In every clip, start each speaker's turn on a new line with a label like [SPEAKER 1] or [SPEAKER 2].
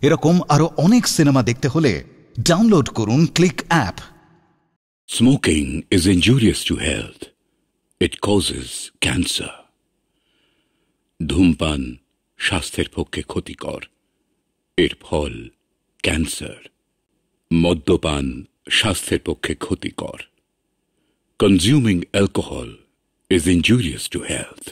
[SPEAKER 1] এরকম আরো অনেক সিনেমা দেখতে হলে ডাউনলোড করুন click app.
[SPEAKER 2] Smoking is injurious to health. It causes cancer. ধূমপান স্বাস্থ্যের পক্ষে ক্ষতিকর, এর ফল ক্যান্সার। মদ্যপান স্বাস্থ্যের পক্ষে ক্ষতিকর। Consuming alcohol is injurious to health.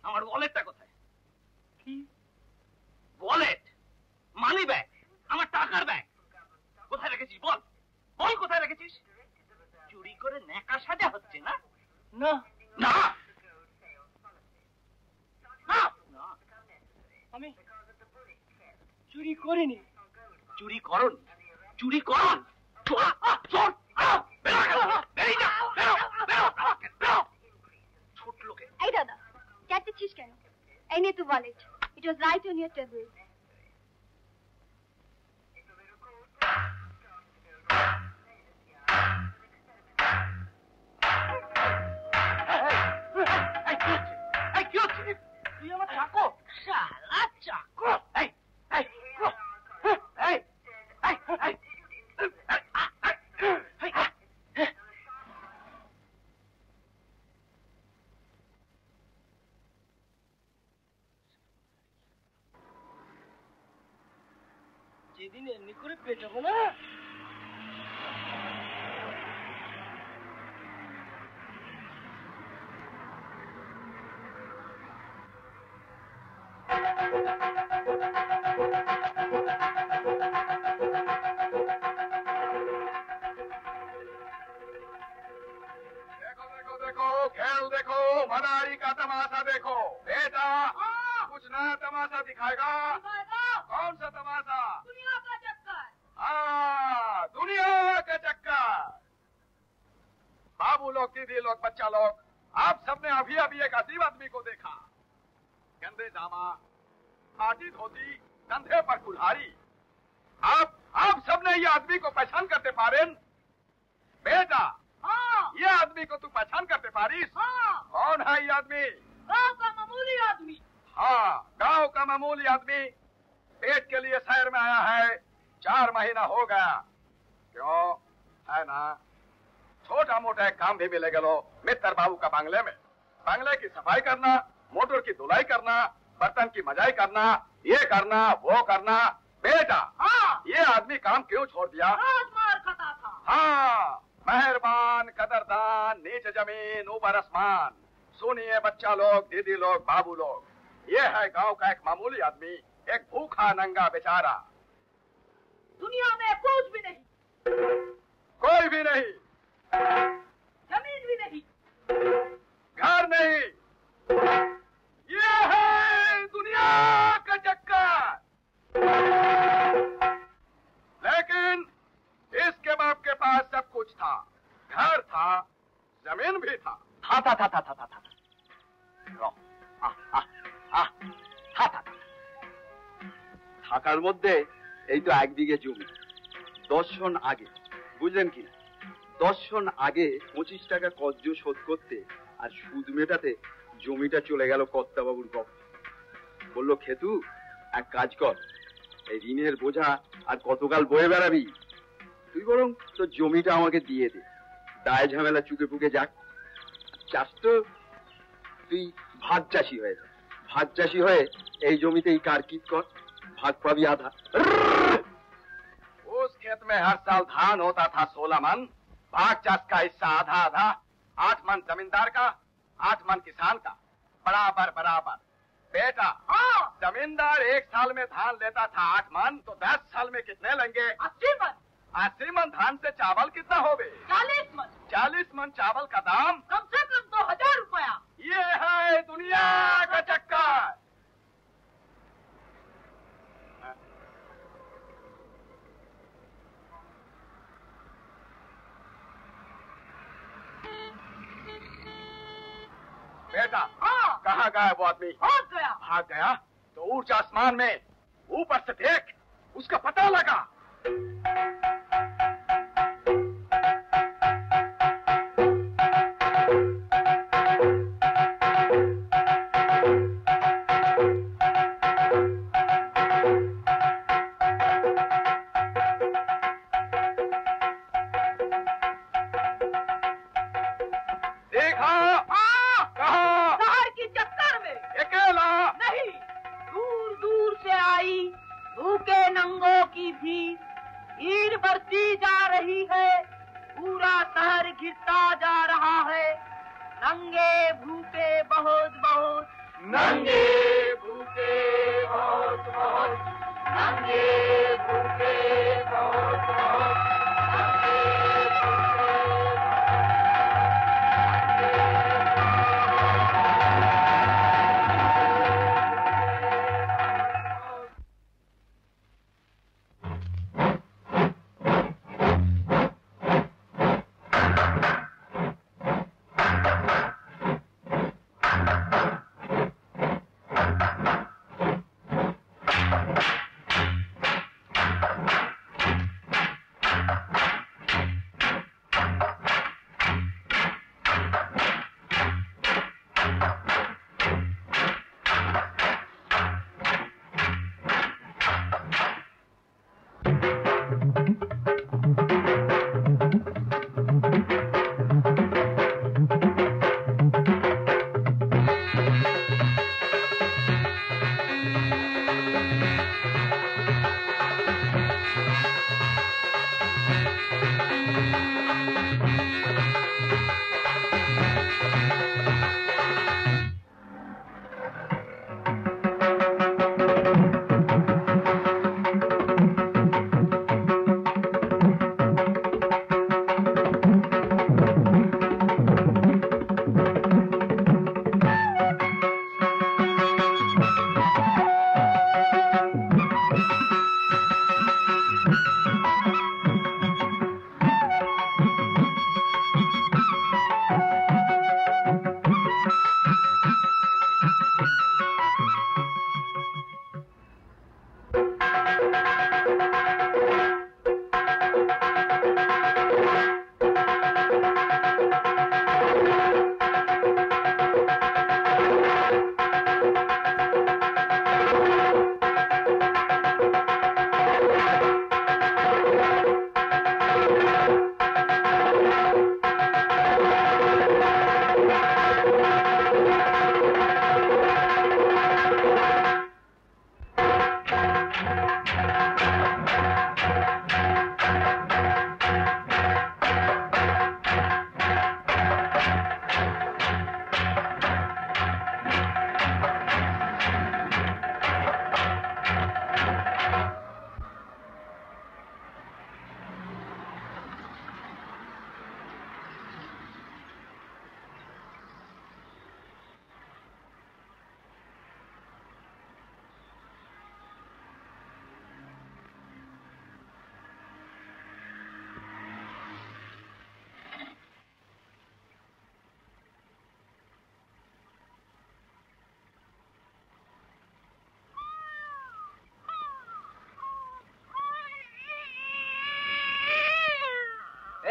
[SPEAKER 3] আমার ওয়ালেটটা কোথায়? কি ওয়ালেট? মানি ব্যাগ, আমার টাকার ব্যাগ কোথায় রেখেছিস? বল বল কোথায় রেখেছিস? চুরি করে নেকা সাজা হচ্ছে না? না না না, আমি চুরি করিনি। চুরি করুন, চুরি করুন।
[SPEAKER 4] এই দাদা, চাটতেছিস কেন? এই নে তো wallet. It was right on your table.
[SPEAKER 3] তুই আমার চাকর? শালা চাকর! যেদিন এমনি করে পেটাবো না,
[SPEAKER 5] देखो खेल देखो, मदारी का तमाशा देखो। बेटा कुछ नया तमाशा दिखाएगा। कौन सा तमाशा?
[SPEAKER 4] दुनिया का चक्कर।
[SPEAKER 5] हाँ, दुनिया का चक्कर। बाबू लोग, दीदी लोग, बच्चा लोग, आप सबने अभी अभी एक अजीब आदमी को देखा। गंदे जामा, फाटी धोती, कंधे पर कुल्हाड़ी। आप सबने ये आदमी को पहचान करते पारेन? बेटा
[SPEAKER 4] हाँ,
[SPEAKER 5] ये आदमी को तू पहचान करते पारिस?
[SPEAKER 4] हाँ,
[SPEAKER 5] कौन है ये आदमी?
[SPEAKER 4] गांव का मामूली आदमी।
[SPEAKER 5] हाँ, गांव का मामूली आदमी पेट के लिए शहर में आया है। 4 महीना हो गया। क्यों है ना, छोटा मोटा एक काम भी मिलेगा लो मित्र बाबू का बंगले में। बंगले की सफाई करना, मोटर की धुलाई करना, बर्तन की मजाई करना, ये करना वो करना। बेटा
[SPEAKER 4] हाँ,
[SPEAKER 5] ये आदमी काम क्यों छोड़ दिया?
[SPEAKER 4] रोज मार खाता था।
[SPEAKER 5] हाँ, मेहरबान कदरदान, नीचे जमीन ऊपर आसमान। सुनिए बच्चा लोग, दीदी लोग, बाबू लोग, ये है गांव का एक मामूली आदमी, एक भूखा नंगा बेचारा।
[SPEAKER 4] दुनिया में कुछ भी नहीं,
[SPEAKER 5] कोई भी नहीं,
[SPEAKER 4] जमीन भी नहीं,
[SPEAKER 5] घर नहीं, ये है दुनिया का चक्कर। लेकिन इसके बाप के पास सब कुछ था। घर था, जमीन भी था।
[SPEAKER 6] থাকার মধ্যে এই তো 1 বিঘে জমি। 10 সন আগে, বুঝলেন কি না, 10 সন আগে 25 টাকা কর্জ শোধ করতে আর সুদ মেটাতে জমিটা চলে গেল কর্তাবাবুর পক্ষে। বললো, খেতু এক কাজ কর, এই ঋণের বোঝা আর কতকাল বয়ে বেড়াবি, তুই বরং তোর জমিটা আমাকে দিয়ে দে, দায় ঝামেলা চুকে পুকে যাক। চাষ তো তুই ভাগ চাষি হয়ে যা, ভাগ চাষি হয়ে এই জমিতেই কারকিট কর, भाग पावी आधा।
[SPEAKER 5] उस खेत में हर साल धान होता था 16 मन, भाग चाष का हिस्सा आधा आधा, 8 मन जमींदार का, 8 मन किसान का, बराबर बराबर। बेटा
[SPEAKER 4] हाँ,
[SPEAKER 5] जमींदार 1 साल में धान लेता था 8 मन, तो 10 साल में कितने लेंगे?
[SPEAKER 4] 80 मन।
[SPEAKER 5] 80 मन धान से चावल कितना होवे?
[SPEAKER 4] 40 मन।
[SPEAKER 5] 40 मन चावल का दाम
[SPEAKER 4] कम से कम
[SPEAKER 3] 2,000 रुपया।
[SPEAKER 5] ये है दुनिया का चक्कर। बेटा,
[SPEAKER 3] हाँ,
[SPEAKER 5] कहाँ गया वो आदमी?
[SPEAKER 3] भाग गया।
[SPEAKER 5] भाग गया तो ऊंच आसमान में ऊपर से देख, उसका पता लगा।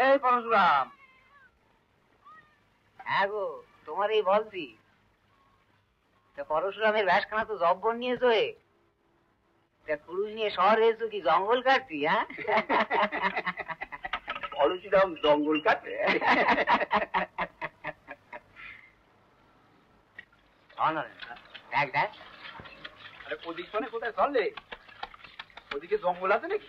[SPEAKER 3] এই পরশুরাম, হ্যাঁ গো, তোমারই বলছি। পরশুরামের ব্যাসখানা তো জব্বর নিয়েছো, পুরুষ নিয়ে শহরে এসো কি জঙ্গল কাটছি? হ্যাঁ,
[SPEAKER 6] পরশুরাম জঙ্গল কাটে?
[SPEAKER 3] দেখ দেখ,
[SPEAKER 6] আরে ওদিক শোনে কোথায় চললে? ওদিকে জঙ্গল আছে নাকি?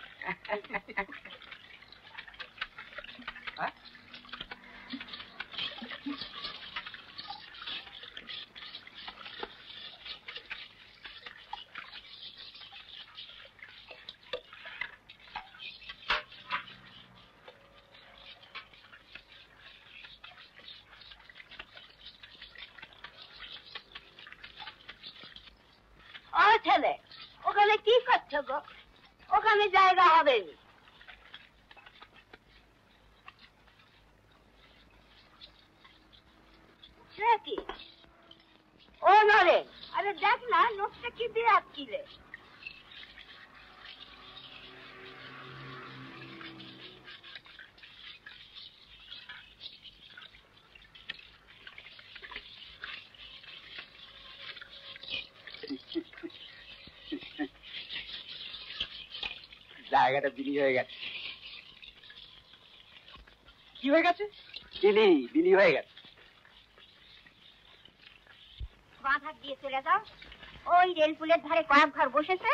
[SPEAKER 4] কি করছো গো? ওখানে জায়গা হবে কি? ও নরে, আরে দেখ না নোটটা কি দিয়ে আসছিলে।
[SPEAKER 6] জায়গাটা বিলি হয়ে গেছে।
[SPEAKER 3] কি হয়ে গেছে?
[SPEAKER 6] বিলি হয়ে গেছে।
[SPEAKER 4] বাঁ হাত দিয়ে চলে যাও, ওই রেল পুলের ধারে কয়েক ঘর বসেছে।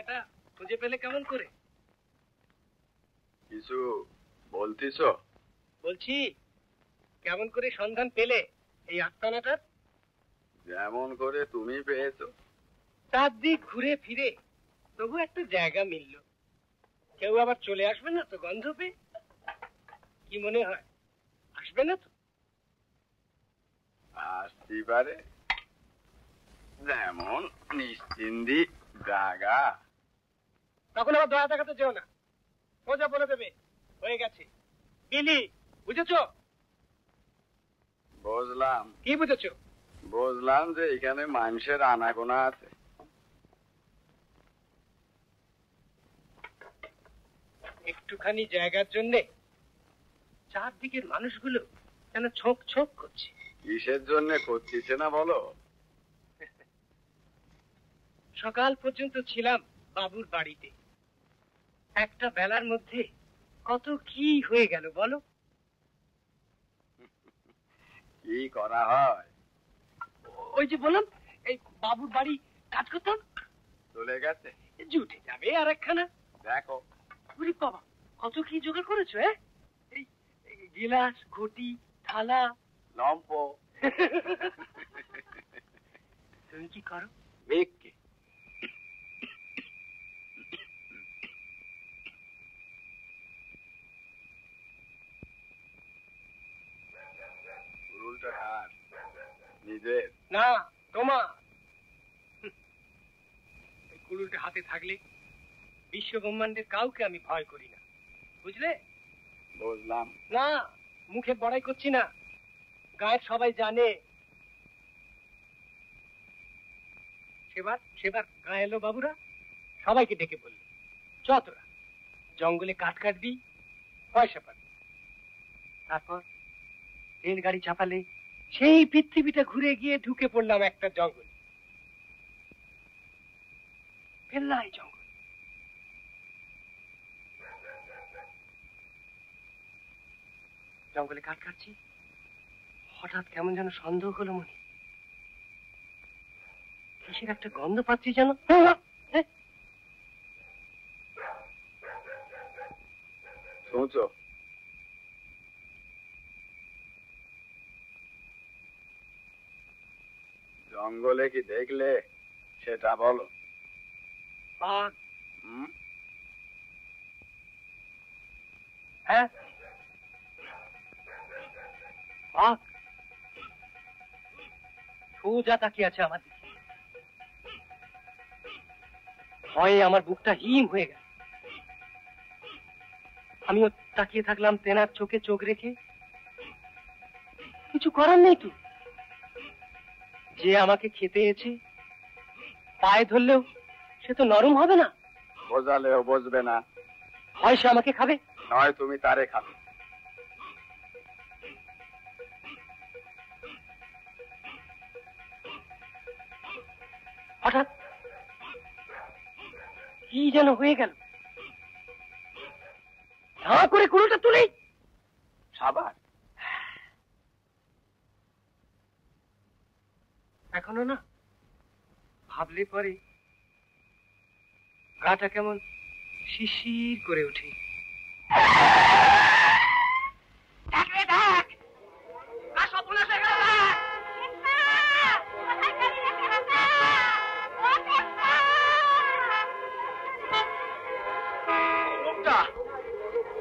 [SPEAKER 3] জায়গাটা খুঁজে পেলে কেমন করে?
[SPEAKER 5] কিছু বলতিস?
[SPEAKER 3] বলছি, কেমন করে সন্ধান পেলে এই আস্তানাটার?
[SPEAKER 5] যেমন করে তুমি পেয়েছো।
[SPEAKER 3] চারদিক ঘুরে ফিরে তবু একটা জায়গা মিলল। কেউ আবার চলে আসবে না তো গন্ধ পেয়ে? কি মনে হয়, আসবে না তো?
[SPEAKER 5] আসতে পারে, যেমন নিশ্চিন্দি জায়গা।
[SPEAKER 3] তখন আবার দয়া দেখাতে যেও না, সোজা বলে দেবে হয়ে গেছে। বিলি, বুঝেছো?
[SPEAKER 5] বুঝলাম।
[SPEAKER 3] কি বুঝেছো?
[SPEAKER 5] বুঝলাম যে এখানে মানুষের আনাগোনা আছে।
[SPEAKER 3] একটুখানি জায়গার জন্যে চারদিকের মানুষগুলো যেন ছোক ছোক করছে।
[SPEAKER 5] কিসের জন্য করতেছে না বলো?
[SPEAKER 3] সকাল পর্যন্ত ছিলাম বাবুর বাড়িতে। একটা বেলার মধ্যে কত কি হয়ে গেল বলো?
[SPEAKER 5] কি করা হয়?
[SPEAKER 3] ওই যে বললাম, এই বাবুর বাড়ি কাজ করতাম।
[SPEAKER 5] চলে গেছে?
[SPEAKER 3] জুটে যাবে আর একখানা।
[SPEAKER 5] দেখো।
[SPEAKER 3] ওরে বাবা, কত কি জোগাড় করেছো? এই গিলাস, ঘটি, থালা,
[SPEAKER 5] লম্প।
[SPEAKER 3] তুমি কি করো?
[SPEAKER 5] ভিক্ষে। উল্টা হাত নিজের
[SPEAKER 3] না, তোমার। এই কুড়ুলটা হাতে থাকলে বিশ্ব ব্রহ্মাণ্ডের কাউকে আমি ভয় করি না, বুঝলে?
[SPEAKER 5] বুঝলাম।
[SPEAKER 3] না, মুখে বড়াই করছি না, গায়ের সবাই জানে। সেবার গায়ে এলো বাবুরা, সবাইকে ডেকে বলল, চতরা জঙ্গলে কাঠ কাটবি, পয়সা পাবি। তারপর রেল গাড়ি চাপালে সেই পৃথিবীটা ঘুরে গিয়ে ঢুকে পড়লাম একটা জঙ্গলে। ফেললাই জঙ্গল। জঙ্গলে কাঠ কাটছি, হঠাৎ কেমন যেন সন্দেহ হলো মনে। কিসের একটা গন্ধ পাচ্ছি যেন।
[SPEAKER 5] শুনছো? জঙ্গলে কি দেখলে সেটা বলো।
[SPEAKER 3] বাঘ।
[SPEAKER 5] হুম?
[SPEAKER 3] হ্যাঁ, বাঘ সোজা তাকিয়ে আছে আমার দিকে। ভয়ে আমার বুকটা হিম হয়ে গেল। আমিও তাকিয়ে থাকলাম তেনার চোখে চোখ রেখে। কিছু করার নেই তো, যে আমাকে খেতে এসে পায়ে ধরলেও সে তো নরম হবে না।
[SPEAKER 5] বোঝালেও বুঝবে না।
[SPEAKER 3] হয় সে আমাকে খাবে,
[SPEAKER 5] নয় তুমি তারে খাবে।
[SPEAKER 3] হঠাৎ কি যেন হয়ে গেল। ধা করে কুড়োটা তুলেই
[SPEAKER 5] সাবাস।
[SPEAKER 3] এখনো না ভাবলে পরে গাটা কেমন শিশির করে ওঠে।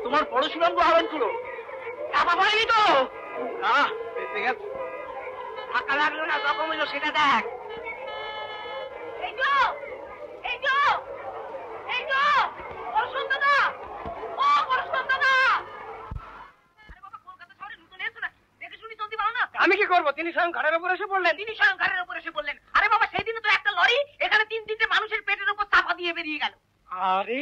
[SPEAKER 6] তোমার পড়াশোনার আহরণ করো।
[SPEAKER 3] চাপা পড়েনি তো?
[SPEAKER 6] না, বেঁচে গেছে।
[SPEAKER 3] ফাঁকা লাগলো না, কখন হইলো সেটা দেখ।
[SPEAKER 4] এই যে বসন্ত দা, ও বসন্ত দা। আরে বাবা, কলকাতা শহরে নতুন এসেছো নাকি? দেখে শুনি চলতে পারো না?
[SPEAKER 3] আমি কি করবো? তিনি স্বয়ং ঘাড়ের উপর এসে পড়লেন।
[SPEAKER 4] তিনি স্বয়ং ঘাড়ের উপর এসে বললেন, আরে বাবা সেই দিন তো একটা লরি এখানে 3-3টে মানুষের পেটের উপর চাপা দিয়ে বেরিয়ে গেল।
[SPEAKER 3] আরে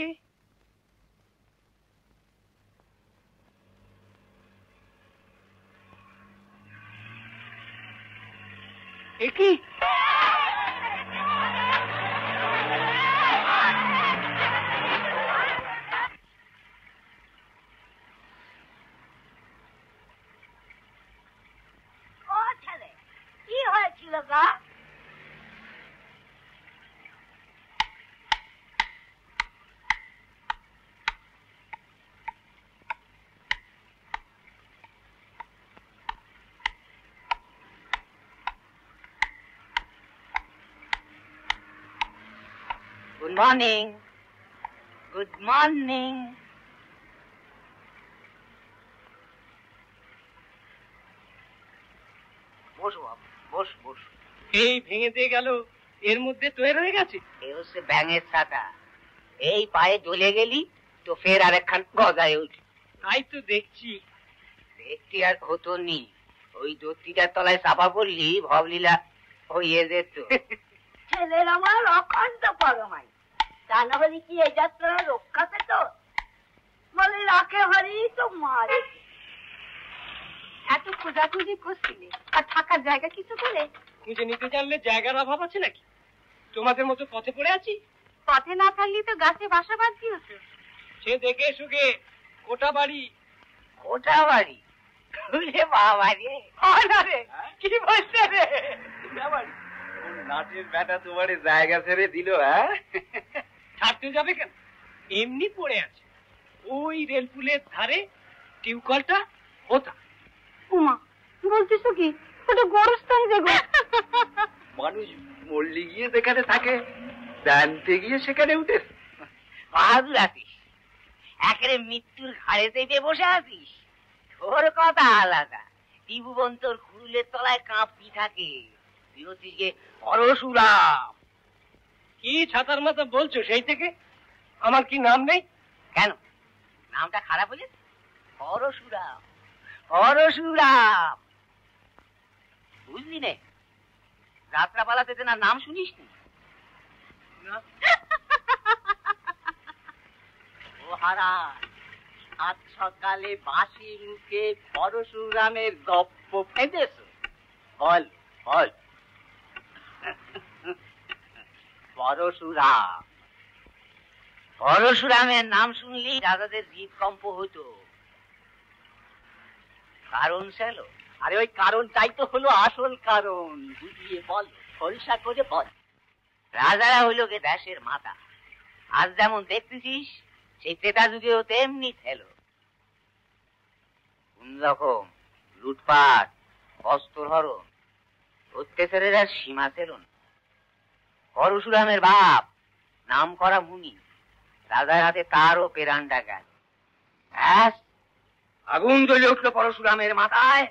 [SPEAKER 3] কি?
[SPEAKER 4] ও ছেলে, কি হয়েছিল গা? Good morning. Good morning. বসো বাবা, বস বস।
[SPEAKER 3] এই ভেঙে দিয়ে গেল, এর মধ্যে তৈরি হয়ে গেছে।
[SPEAKER 4] এ হচ্ছে ব্যাঙের ছাতা। এই পায়ে জ্বলে গেলি তো ফের আরেকখান গজায় উঠি।
[SPEAKER 3] তাই তো দেখছি।
[SPEAKER 4] দেখতে আর হতো নি, ওই জ্যোতিটার তলায় চাপা পড়লি ভবলীলা হইয়ে যেত। ছেলের আমার অখণ্ড পরমাই, তা না হলে কি এই যাত্রা রক্ষা পেত? বলে রাখে হরি তো মারে। এত খোঁজাখুঁজি করছিলে আর থাকার জায়গা কিছু করে?
[SPEAKER 3] খুঁজে নিতে জানলে জায়গার অভাব আছে নাকি? তোমাদের মতো পথে পড়ে আছি।
[SPEAKER 4] পথে না থাকলে তো গাছে বাসা বাঁধি হতো।
[SPEAKER 3] সে দেখে সুখে কোটা বাড়ি।
[SPEAKER 4] কোটা বাড়ি? বাবা রে, রে কি বলছে রে?
[SPEAKER 6] নাটের ব্যাটা তোমার জায়গা ছেড়ে দিল, হ্যাঁ?
[SPEAKER 3] ছাড়তে যাবে কেন? এমনি পড়ে আছে। ওই রেলপুলের ধারে টিউবকলটা ওটা।
[SPEAKER 4] উমা, বলছিস কি? ওটা গোরস্থান দেখো।
[SPEAKER 6] মানুষ মল্লি গিয়ে যেখানে থাকে, জানতে গিয়ে সেখানে উঠে।
[SPEAKER 4] বাহাদুর আছিস, একেবারে মৃত্যুর ঘাড়ে চেপে বসে আছিস। তোর কথা আলাদা, ত্রিভুবন তোর কুড়ুলের তলায় কাঁপতি থাকে। তুই হচ্ছিস যে পরশুরাম।
[SPEAKER 3] কি ছাতার মাথা বলছো সেই থেকে? আমার কি নাম নেই?
[SPEAKER 4] কেন, নামটা খারাপ হয়ে যাচ্ছে? পরশুরাম, পরশুরাম। বুঝলি নে, যাত্রা পালাতে না নাম শুনিস নি? ও হারা, আজ সকালে বাসি মুখে পরশুরামের গপ্প ফেঁদেছ? বল বল। পরশুরাম, পরশুরামের নাম শুনলি রাজাদের হৃদকম্প হতো। কারণ ছিল? আরে ওই কারণটাই তো হলো আসল কারণ। বুঝিয়ে বল, খোলসা করে বল। রাজারা হইল গে দেশের মাথা। আজ যেমন দেখতেছিস, সেই ত্রেতা যুগেও তেমনি ছিল। কোন রকম লুটপাট, বস্ত্রহরণ, অত্যাচারের আর সীমা ছিল না। পরশুরামের বাপ নাম করা মুনি, রাজার হাতে তারও পেরান্ডা গেল। আগুন জ্বলে উঠলো পরশুরামের মাথায়।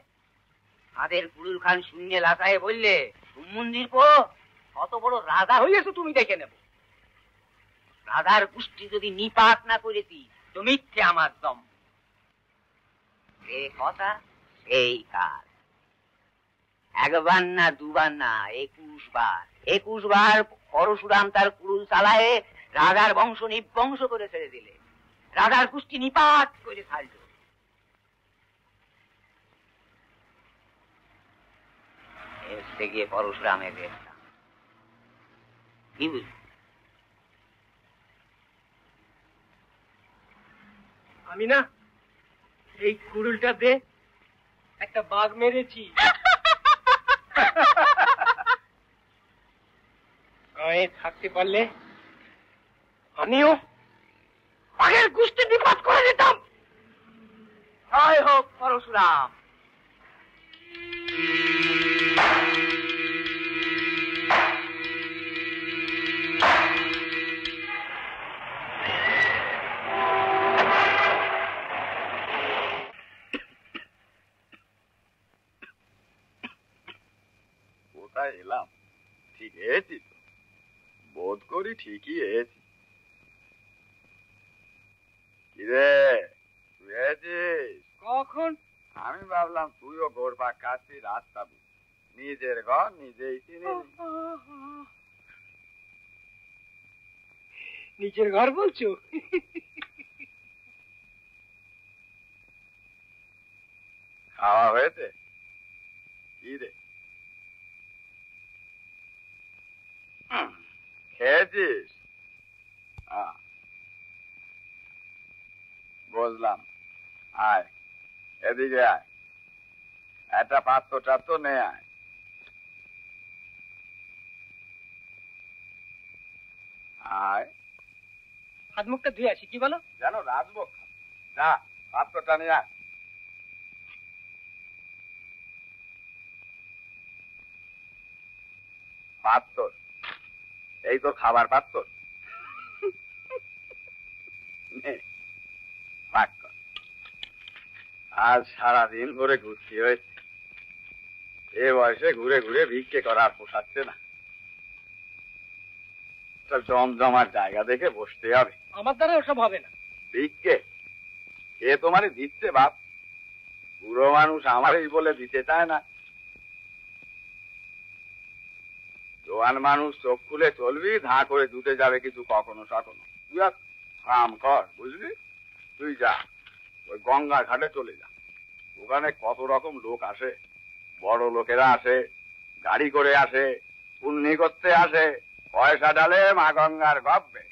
[SPEAKER 4] হাতের কুড়ুল খান শূন্যে লাসায় বললে, মন্দির পো, কত বড় রাজা হইয়াছো তুমি দেখে নেব। রাজার গোষ্ঠী যদি নিপাত না করেছি তো মিথ্যে আমার দম। এ কথা এই কাজ। একবার না দুবার না, 21 বার। 21 বার পরশুরাম তার কুড়ুল চালায় রাজার বংশ নিবংশ করে ছেড়ে দিলে। রাজার গোষ্ঠী নিপাত করে ছাড়ল। এসে গিয়ে পরশুরামের রেখা কি বুঝলি?
[SPEAKER 3] আমি না এই কুড়ুলটা দে, একটা বাঘ মেরেছি। গায়ে থাকতে পারলে আমিও বাঘের গোষ্ঠী নিপাত করে দিতাম।
[SPEAKER 4] জয় হোক পরশুরাম।
[SPEAKER 5] কোথায় এলাম? ঠিক এসেছি তো, বোধ করি ঠিকই এসেছি। কিরে, তুই এসেছিস?
[SPEAKER 3] কখন?
[SPEAKER 5] আমি ভাবলাম তুইও গোড়পা কাটছি রাস্তা বুঝি। নিজের ঘর নিজেই চিনি।
[SPEAKER 3] নিজের ঘর বলছো?
[SPEAKER 5] খাওয়া হয়েছে? কি রে, খেয়েছিস? বুঝলাম। আয় এদিকে আয়, একটা পাত্র টাত্র নে আয়। আয়,
[SPEAKER 3] হাত মুখটা ধুয়ে আসি, কি বলো?
[SPEAKER 5] যেন রাজভোগ। যা, পাত্রটা নিয়ে আয়। পাত্র, এই তোর খাবার পাত্র। নে পাক কর। আজ সারাদিন ঘুরে ঘুরতে হয়েছে, এ বয়সে ঘুরে ঘুরে ভিক্ষে করার পোষাচ্ছে না। জমজমার জায়গা দেখে বসতে হবে।
[SPEAKER 3] আমার দ্বারা ওসব হবে না।
[SPEAKER 5] ভিক্ষে কে তোমারে দিচ্ছে বাপ? বুড়ো মানুষ আমারই বলে দিতে চায় না। জোয়ান মানুষ চোখ খুলে চলবি, ধা করে দুটে যাবে কিছু কখনো সখনো। তুই আর কাম কর, বুঝলি? তুই যা ওই গঙ্গা ঘাটে চলে যা, ওখানে কত রকম লোক আসে। বড় লোকেরা আসে, গাড়ি করে আসে, পুণ্যি করতে আসে, পয়সা ডালে মা গঙ্গার গপ্পে।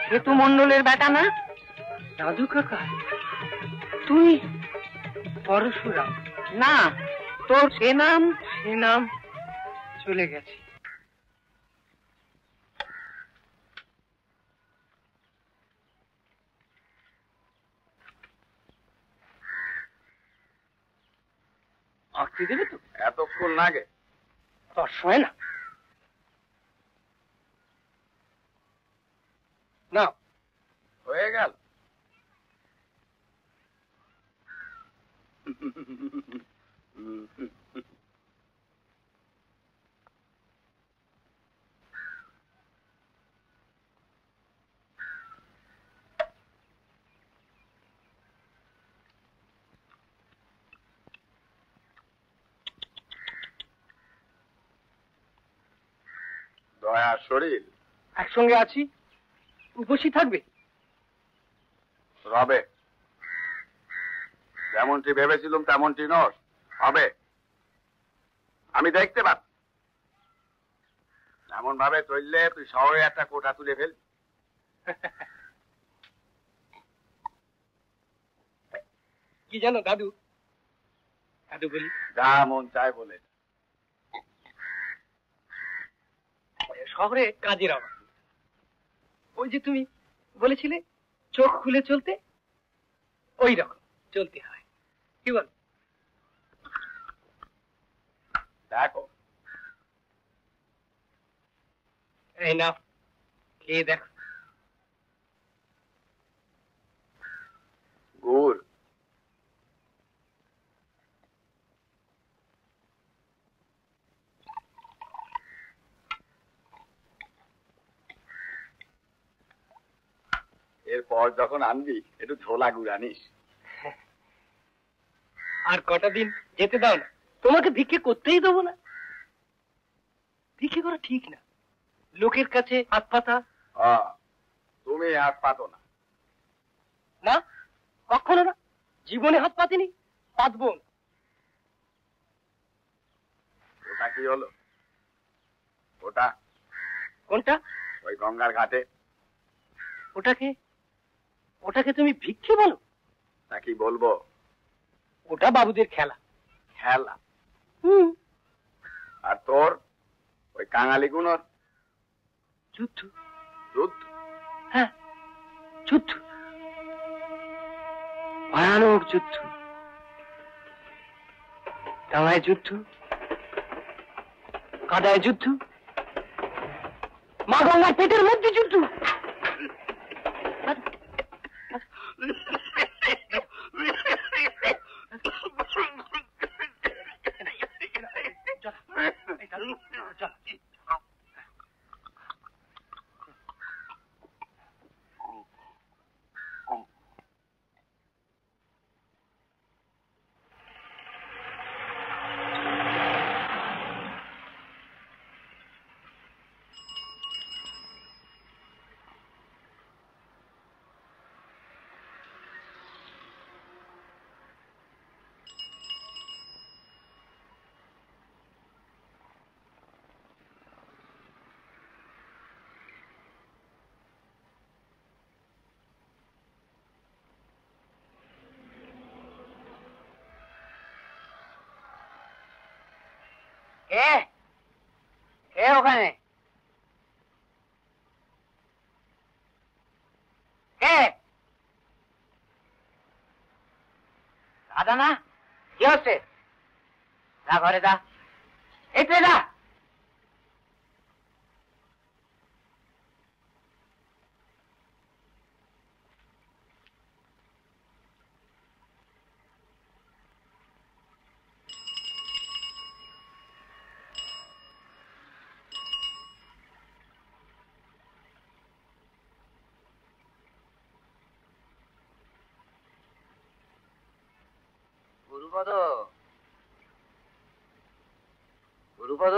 [SPEAKER 4] সেতু মন্ডলের বেটা না?
[SPEAKER 3] দাদু কাকা, তুই পরশুরাম?
[SPEAKER 4] না, তোর সে নাম
[SPEAKER 3] চলে গেছে। আঁকতে দেবে তো?
[SPEAKER 5] এতক্ষণ লাগে?
[SPEAKER 3] তোর সময় না। না
[SPEAKER 5] হয়ে গেল। দয়ার শরীর
[SPEAKER 3] একসঙ্গে আছি, উপসী থাকবে।
[SPEAKER 5] রবে, যেমনটি ভেবেছিলাম তেমনটি নস হবে। আমি দেখতে পাচ্ছি এমন ভাবে চললে তুই শহরে একটা কোঠা তুলে ফেলবি।
[SPEAKER 3] কি জানো দাদু, দাদু বলি,
[SPEAKER 5] যা মন চায় বলে।
[SPEAKER 3] শহরে কাজের অভাব। ওই যে তুমি বলেছিলে চোখ খুলে চলতে, ওই রকম চলতে হয়। কি বল?
[SPEAKER 5] দেখো,
[SPEAKER 3] এই না, খেয়ে দেখো।
[SPEAKER 5] গুড় এরপর যখন আনবি একটু ঝোলা গুড় আনিস।
[SPEAKER 3] আর কটা দিন যেতে দাও না, তোমাকে ভিক্ষে করতেই দেবো না। ভিক্ষে করা ঠিক না, লোকের কাছে হাত পাতা।
[SPEAKER 5] তুমি হাত পাতো না?
[SPEAKER 3] না, কখনো না, জীবনে হাত পাতিনি, পাতবো না।
[SPEAKER 5] ওটা কি হলো? ওটা
[SPEAKER 3] কোনটা?
[SPEAKER 5] ওই গঙ্গার ঘাটে।
[SPEAKER 3] ওটাকে তুমি ভিক্ষে বলো?
[SPEAKER 5] তা কি বলবো?
[SPEAKER 3] ওটা বাবুদের খেলা।
[SPEAKER 5] খেলা? আর তোর ওই কাঙালি গুণর
[SPEAKER 3] যুদ্ধ।
[SPEAKER 5] যুদ্ধ?
[SPEAKER 3] হ্যাঁ, যুদ্ধ, ভয়ানক যুদ্ধ। ডাঙায় যুদ্ধ, কাদায় যুদ্ধ, মা গঙ্গার পেটের মধ্যে যুদ্ধ।
[SPEAKER 4] কে কে ওখানে? কে? দাদা না? কি হচ্ছে? যা ঘরে যা, একটু যা। গুরুপদ, গুরুপদ,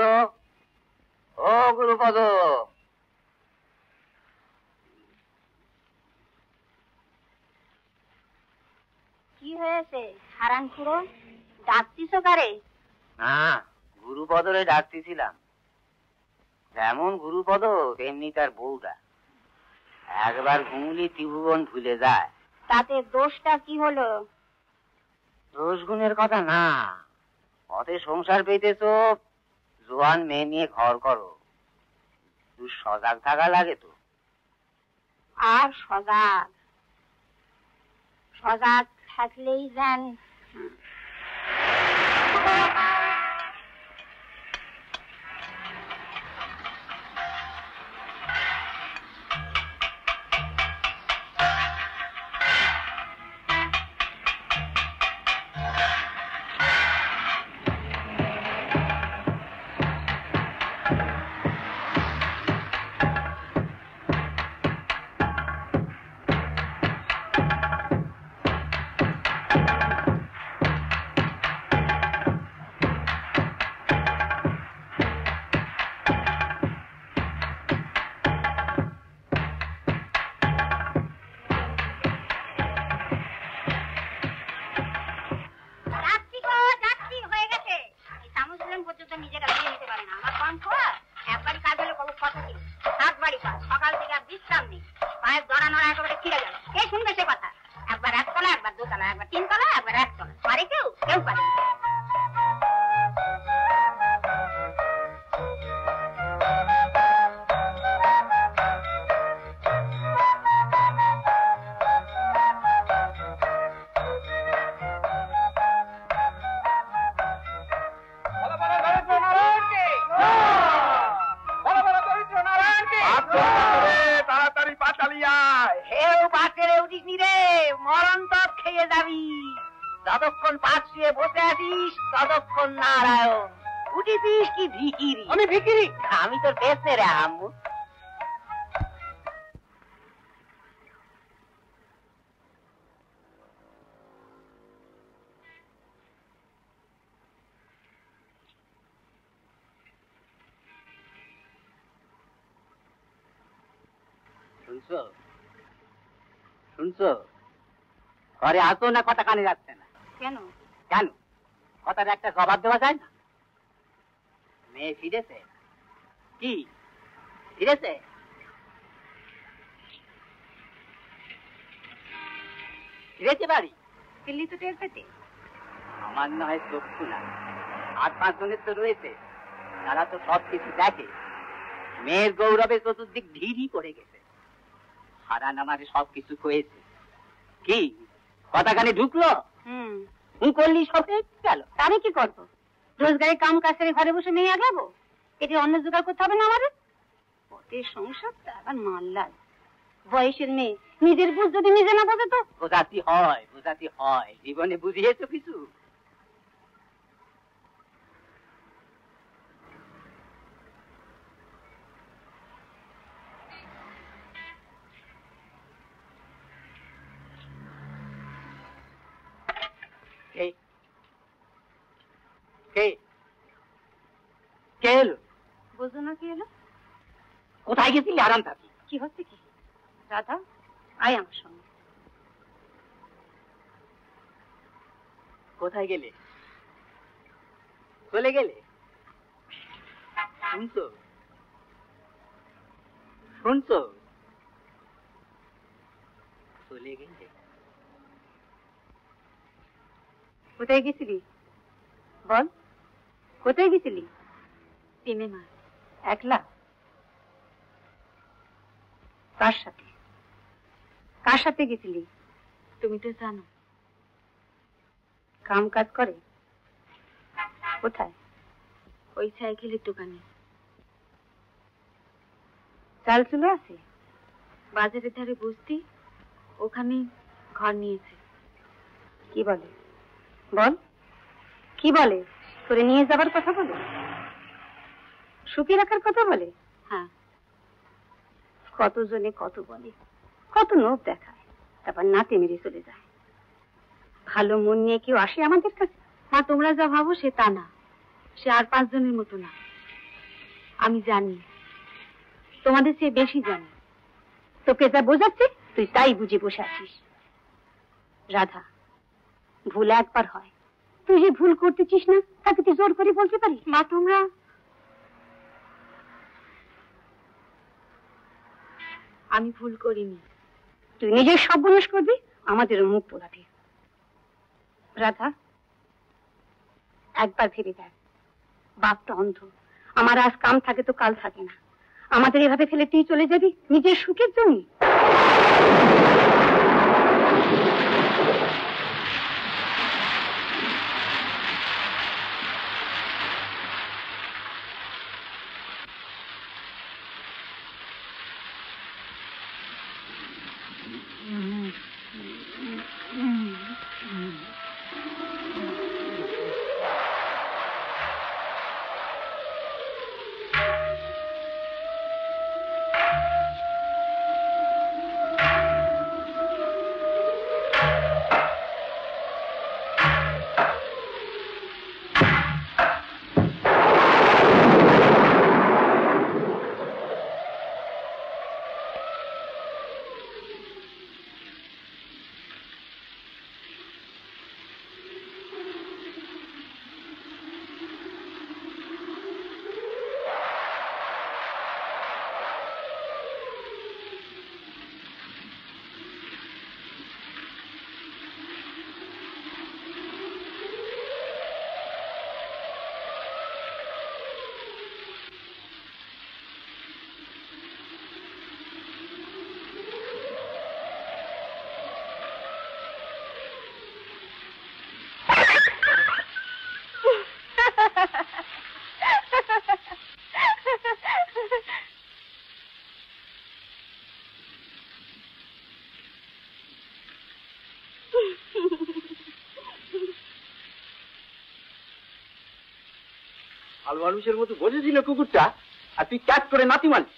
[SPEAKER 4] ও গুরুপদ।
[SPEAKER 7] কি হয়েছে হারান খুড়ো, ডাকতিস কারে?
[SPEAKER 4] না, গুরুপদরে ডাকতেছিলাম। যেমন গুরুপদ তেমনি তার বউটা, একবার ঘুমলি ত্রিভুবন ভুলে যায়।
[SPEAKER 7] তাতে দোষটা কি হলো?
[SPEAKER 4] দোষ গুণের কথা না, পথে সংসার পেতেছ, জোয়ান মেয়ে নিয়ে ঘর করো, তুই সজাগ থাকা লাগে তো।
[SPEAKER 7] আর সজাগ সজাগ থাকলেই যেন।
[SPEAKER 4] যতক্ষণ পাশ শুয়ে বসে আছিস ততক্ষণ নারায়ণ, উঠেছিস কি ভিকিরি? আমি ভিকিরি? আমি তোর পেছনে রে আম্মু। শুনছো শুনছো, ঘরে আসো না কথা কানে যাচ্ছে না
[SPEAKER 7] কেন?
[SPEAKER 4] কেন? কথার একটা জবাব দেওয়া যায় না? মেয়ে ফিরেছে? কি ফিরেছে? ফিরেছে বাড়ি?
[SPEAKER 7] দিল্লি তো টের পেতে।
[SPEAKER 4] আমার না হয় চক্ষু না, 8-5 জনের তো রয়েছে, তারা তো সব কিছু দেখে। মেয়ের গৌরবে চতুর্দিক ঢিঢি পড়ে গেছে। হারান আমারে সব কিছু কয়েছে। কি কথা কানে ঢুকলো? তুই করলি সব গেল।
[SPEAKER 7] আমি কি করবো? রোজগারের কাম কাজ করে ঘরে বসে মেয়ে আগাবো? এটি অন্য জোগাড় করতে হবে না আমাদের? পথের সংসারটা আবার মাল্লাল বয়সের মেয়ে, নিজের বুঝ যদি নিজে না বোঝে তো।
[SPEAKER 4] বোঝাতে হয়, বোঝাতে হয়। জীবনে বুঝিয়েছো কিছু? কে এলো?
[SPEAKER 7] বুঝো না কি এলো?
[SPEAKER 4] কোথায় গেছিলি আরাম থাকি?
[SPEAKER 7] কি হচ্ছে কি? রাধা, আয় আমার সঙ্গে।
[SPEAKER 4] কোথায় গেলে? চলে গেলে? শুনছো শুনছো, চলে গেলে?
[SPEAKER 7] কোথায় গেছিলি বল? কোথায় গেছিলি? সিনেমা। একলা? কার সাথে? কার সাথে গেছিলি? তুমি তো জানো। কাম কাজ করে? কোথায়? ওই সাইকেলের দোকানে। চাল চলে আছে? বাজারের ধারে বসতি, ওখানে ঘর নিয়েছে। কি বলে? বল, কি বলে? করে নিয়ে যাবার কথা বলে? সুখী রাখার কথা বলে? হ্যাঁ। কতজনে কত বলে, কত লোক দেখায়, তারপর নাতে মেরে চলে যায়। ভালো মন নিয়ে কেউ আসে আমাদের কাছে? মা, তোমরা যা ভাবো সে তা না। সে আর 5 জনের মতো না। আমি জানি, তোমাদের চেয়ে বেশি জানি। তোকে যা বোঝাচ্ছে তুই তাই বুঝে বসে আছিস। রাধা, ভুল একবার হয়, তুই যে ভুল করতেছিস না তাকে তুই জোর করে বলতে পারিস? মা, তোমরা আমি ভুল করিনি। তুই নিজের সর্বনাশ করবি, আমাদেরও মুখ পোড়াবি। রাধা, একবার ভেবে দেখ, বাপটা অন্ধ। আমার আজ কাম থাকে তো কাল থাকে না। আমাদের এভাবে ফেলে তুই চলে যাবি নিজের সুখের জন্য?
[SPEAKER 3] ভালো মানুষের মতো বসেছিল কুকুরটা, আর তুই ক্যাট করে নাতি মারলি।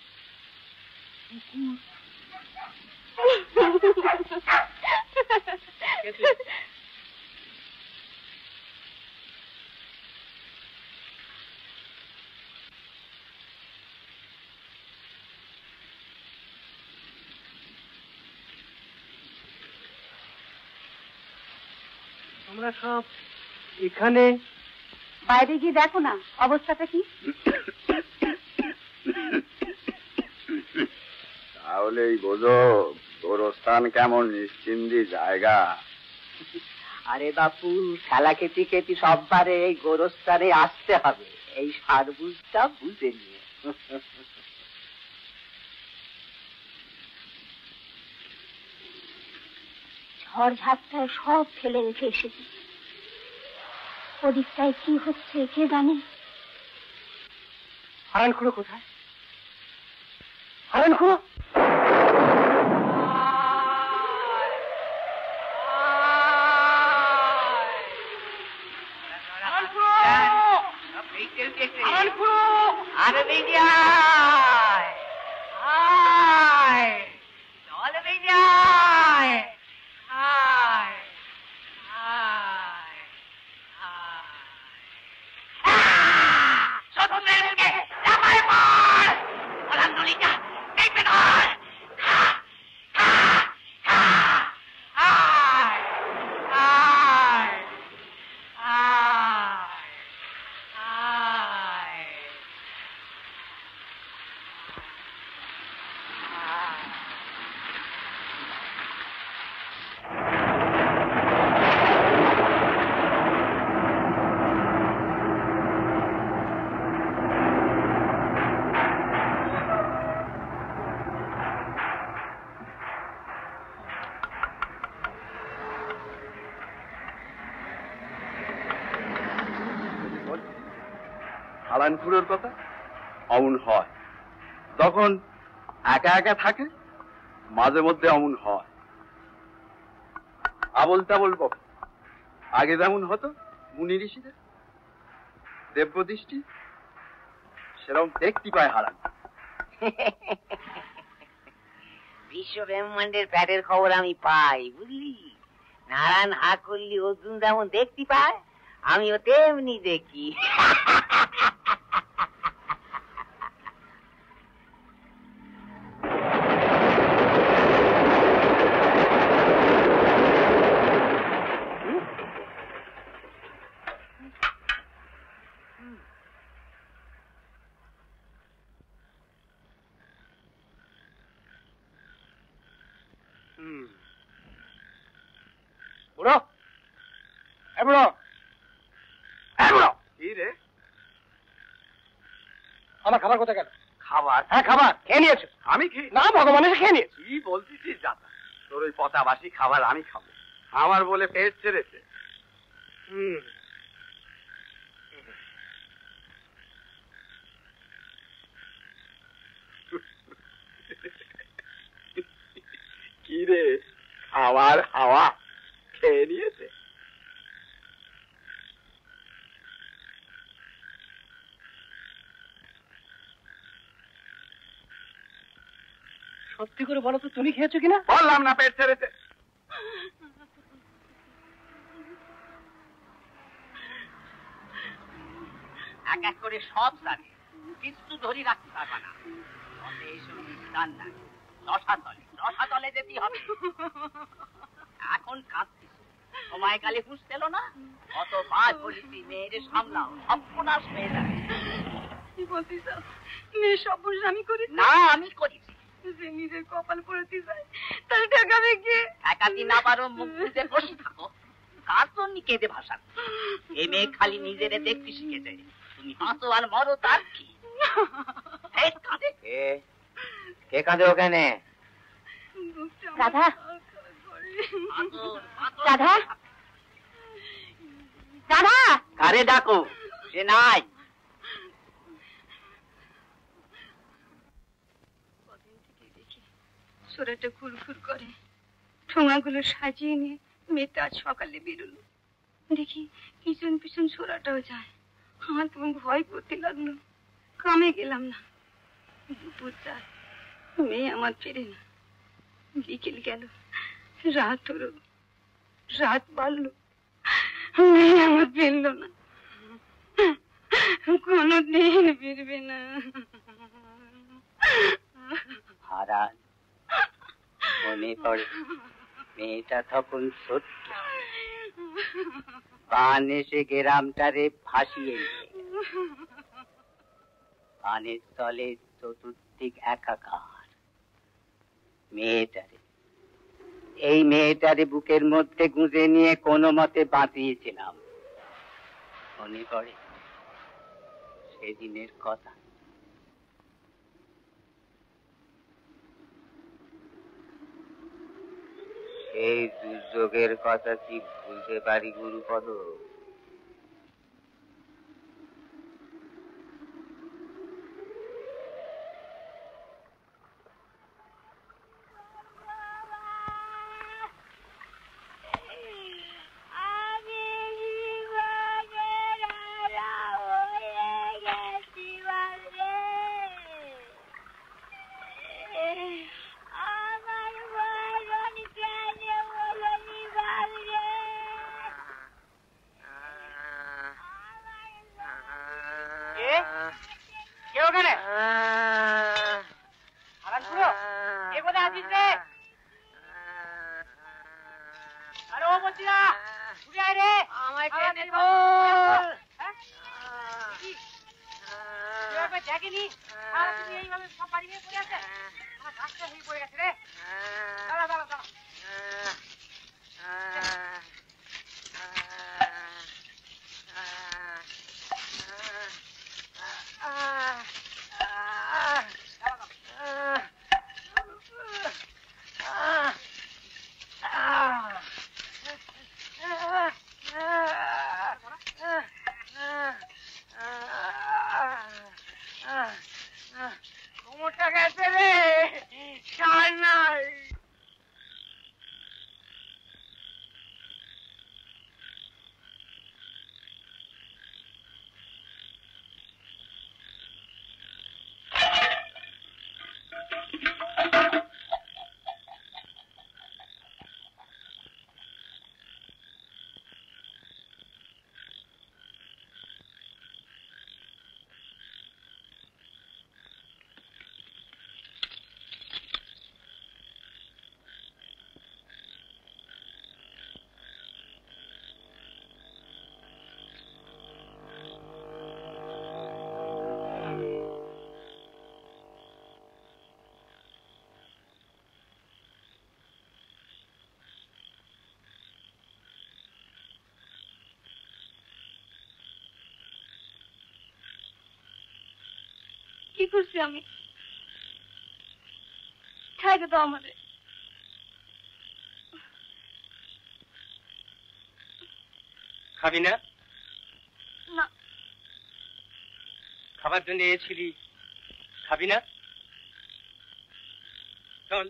[SPEAKER 8] তোমরা সব এখানে?
[SPEAKER 7] বাইরে গিয়ে দেখো না অবস্থাটা কি।
[SPEAKER 5] তাহলেই বোঝো গোরস্থান কেমন নিশ্চিন্দি জায়গা।
[SPEAKER 4] আরে বাপু, খেলা খেতে খেতে সববারে এই গোরস্থানে আসতে হবে, এই সারবুজটা বুঝে নিয়ে।
[SPEAKER 7] ঝড় ঝাপটায় সব ফেলে রেখে এসেছি। ওদিকটায় কি হচ্ছে কে জানে।
[SPEAKER 8] হারান খুঁড়ো কোথায়? হারান খুঁড়ো?
[SPEAKER 6] হারানপুরের কথা অমন হয়, তখন একা একা থাকে, মাঝে মধ্যে অমন হয়। আবল তাবল বকে। আগে যেমন হতো মুনি ঋষিদের দেবদৃষ্টি, সেরকম দেখতে পায় হারান।
[SPEAKER 4] বিশ্ব ব্রহ্মাণ্ডের প্যাটের খবর আমি পাই, বুঝলি? নারায়ণ হা করলি অর্জুন যেমন দেখতে পায়, আমিও তেমনি দেখি।
[SPEAKER 8] আমার খাবার কোথায় গেল?
[SPEAKER 6] খাবার?
[SPEAKER 8] হ্যাঁ খাবার খেয়ে নিয়েছো?
[SPEAKER 6] আমি খেয়ে
[SPEAKER 8] না, ভগবানের খেয়ে নিয়েছি।
[SPEAKER 6] কি বলছিস জাতা? তোর ওই পচাবাসি খাবার আমি খাবো? আমার বলে পেট ছেড়েছে। কি রে, খাবার হাওয়া খেয়ে নিয়েছে?
[SPEAKER 8] সত্যি করে বলো তো, তুমি খেয়েছো কিনা?
[SPEAKER 6] বললাম না পেট ছেড়েছে।
[SPEAKER 4] এক এক করে সব জানে, কিছু ধরি রাখতে পারবা না। রসাতলে যেতে হবে। এখন কাঁদছিস, সময়কালে হুঁশ পেল না? কতবার বলেছি মেয়েদের সামলাও, সর্বনাশ হয়ে যাবে।
[SPEAKER 7] কি বলছিস? মেয়ে সর্বনাশ আমি করি
[SPEAKER 4] না, আমি করেছি।
[SPEAKER 7] যে নিজের কপাল পড়তে যায় তার ঠেকাবে কে?
[SPEAKER 4] ঠেকাতে না পারো, মুখ বুঝে বসে থাকো। কার জন্য কেঁদে ভাসান? এই মেয়ে খালি নিজেরে দেখতে শিখেছে। তুমি হাসো আর মরো, তার কি?
[SPEAKER 9] কে কাঁদে ওখানে?
[SPEAKER 7] রাধা, রাধা, রাধা।
[SPEAKER 4] কারে ডাকো? সে নাই।
[SPEAKER 7] সোরাটা ঘুরঘুর করে, ঠোঙাগুলো সাজিয়ে নিয়ে মেয়েটা আজ সকালে বেরোলো। দেখি পিছন পিছন সোরাটাও যায়। আমার কেমন ভয় করতে লাগলো। কামে গেলাম না। দুপুর রাত, মেয়ে আমার ফেরে না। বিকেল গেল, রাত হলো, রাত বাড়লো, মেয়ে আমার ফেরলো না। কোনদিন ফিরবে না।
[SPEAKER 4] হারান মনে পড়ে, মেয়েটা তখন ছোট্ট, বান এসে গ্রামটারে ভাসিয়ে বানের তলে চতুর্দিক একাকার। এই মেয়েটারে বুকের মধ্যে গুঁজে নিয়ে কোনো মতে বাঁচিয়েছিলাম। মনে পড়ে সেদিনের কথা। এই দুর্যোগের কথা কি ভুলতে পারি গুরুপদ?
[SPEAKER 7] কি করছি আমি? ছাইড়ে দাও আমারে।
[SPEAKER 8] খাবি না?
[SPEAKER 7] না।
[SPEAKER 8] খাবার জন্য এসেছিলি, খাবি না? চল।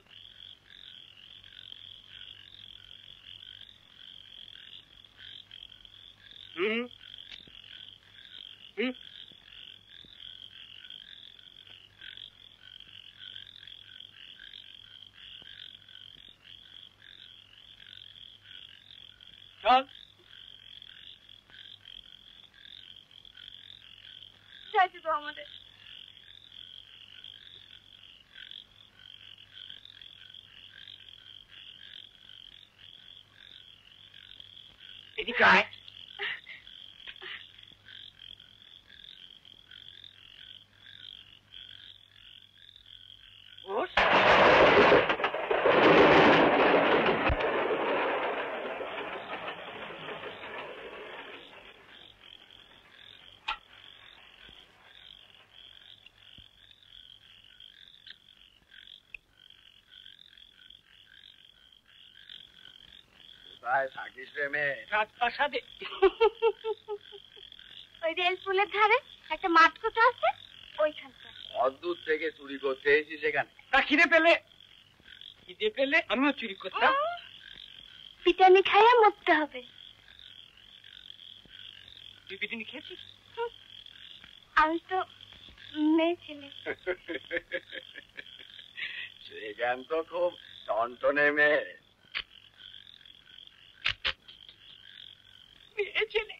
[SPEAKER 8] হুম হুম চল।
[SPEAKER 7] ছাইড়ে দাও আমারে।
[SPEAKER 8] এদিকে আয়। বস।
[SPEAKER 5] কোথায় থাকিস রে মেয়ে?
[SPEAKER 8] রাজপ্রাসাদে।
[SPEAKER 7] ওই রেল পুলের ধারে একটা মাঠ কোথা আছে, ওইখানটা।
[SPEAKER 5] অদ্দূর থেকে চুরি করতে এসেছিস এখানে?
[SPEAKER 8] তা খিদে পেলে আমিও চুরি করতাম।
[SPEAKER 7] পিটানি খাইয়া মরতে হবে।
[SPEAKER 8] তুই পিটুনি খেয়েছিস?
[SPEAKER 7] আমি তো মেয়ে ছেলে।
[SPEAKER 5] সেখান তো খুব টনটনে মেয়ে।
[SPEAKER 8] মেয়ে ছেলে।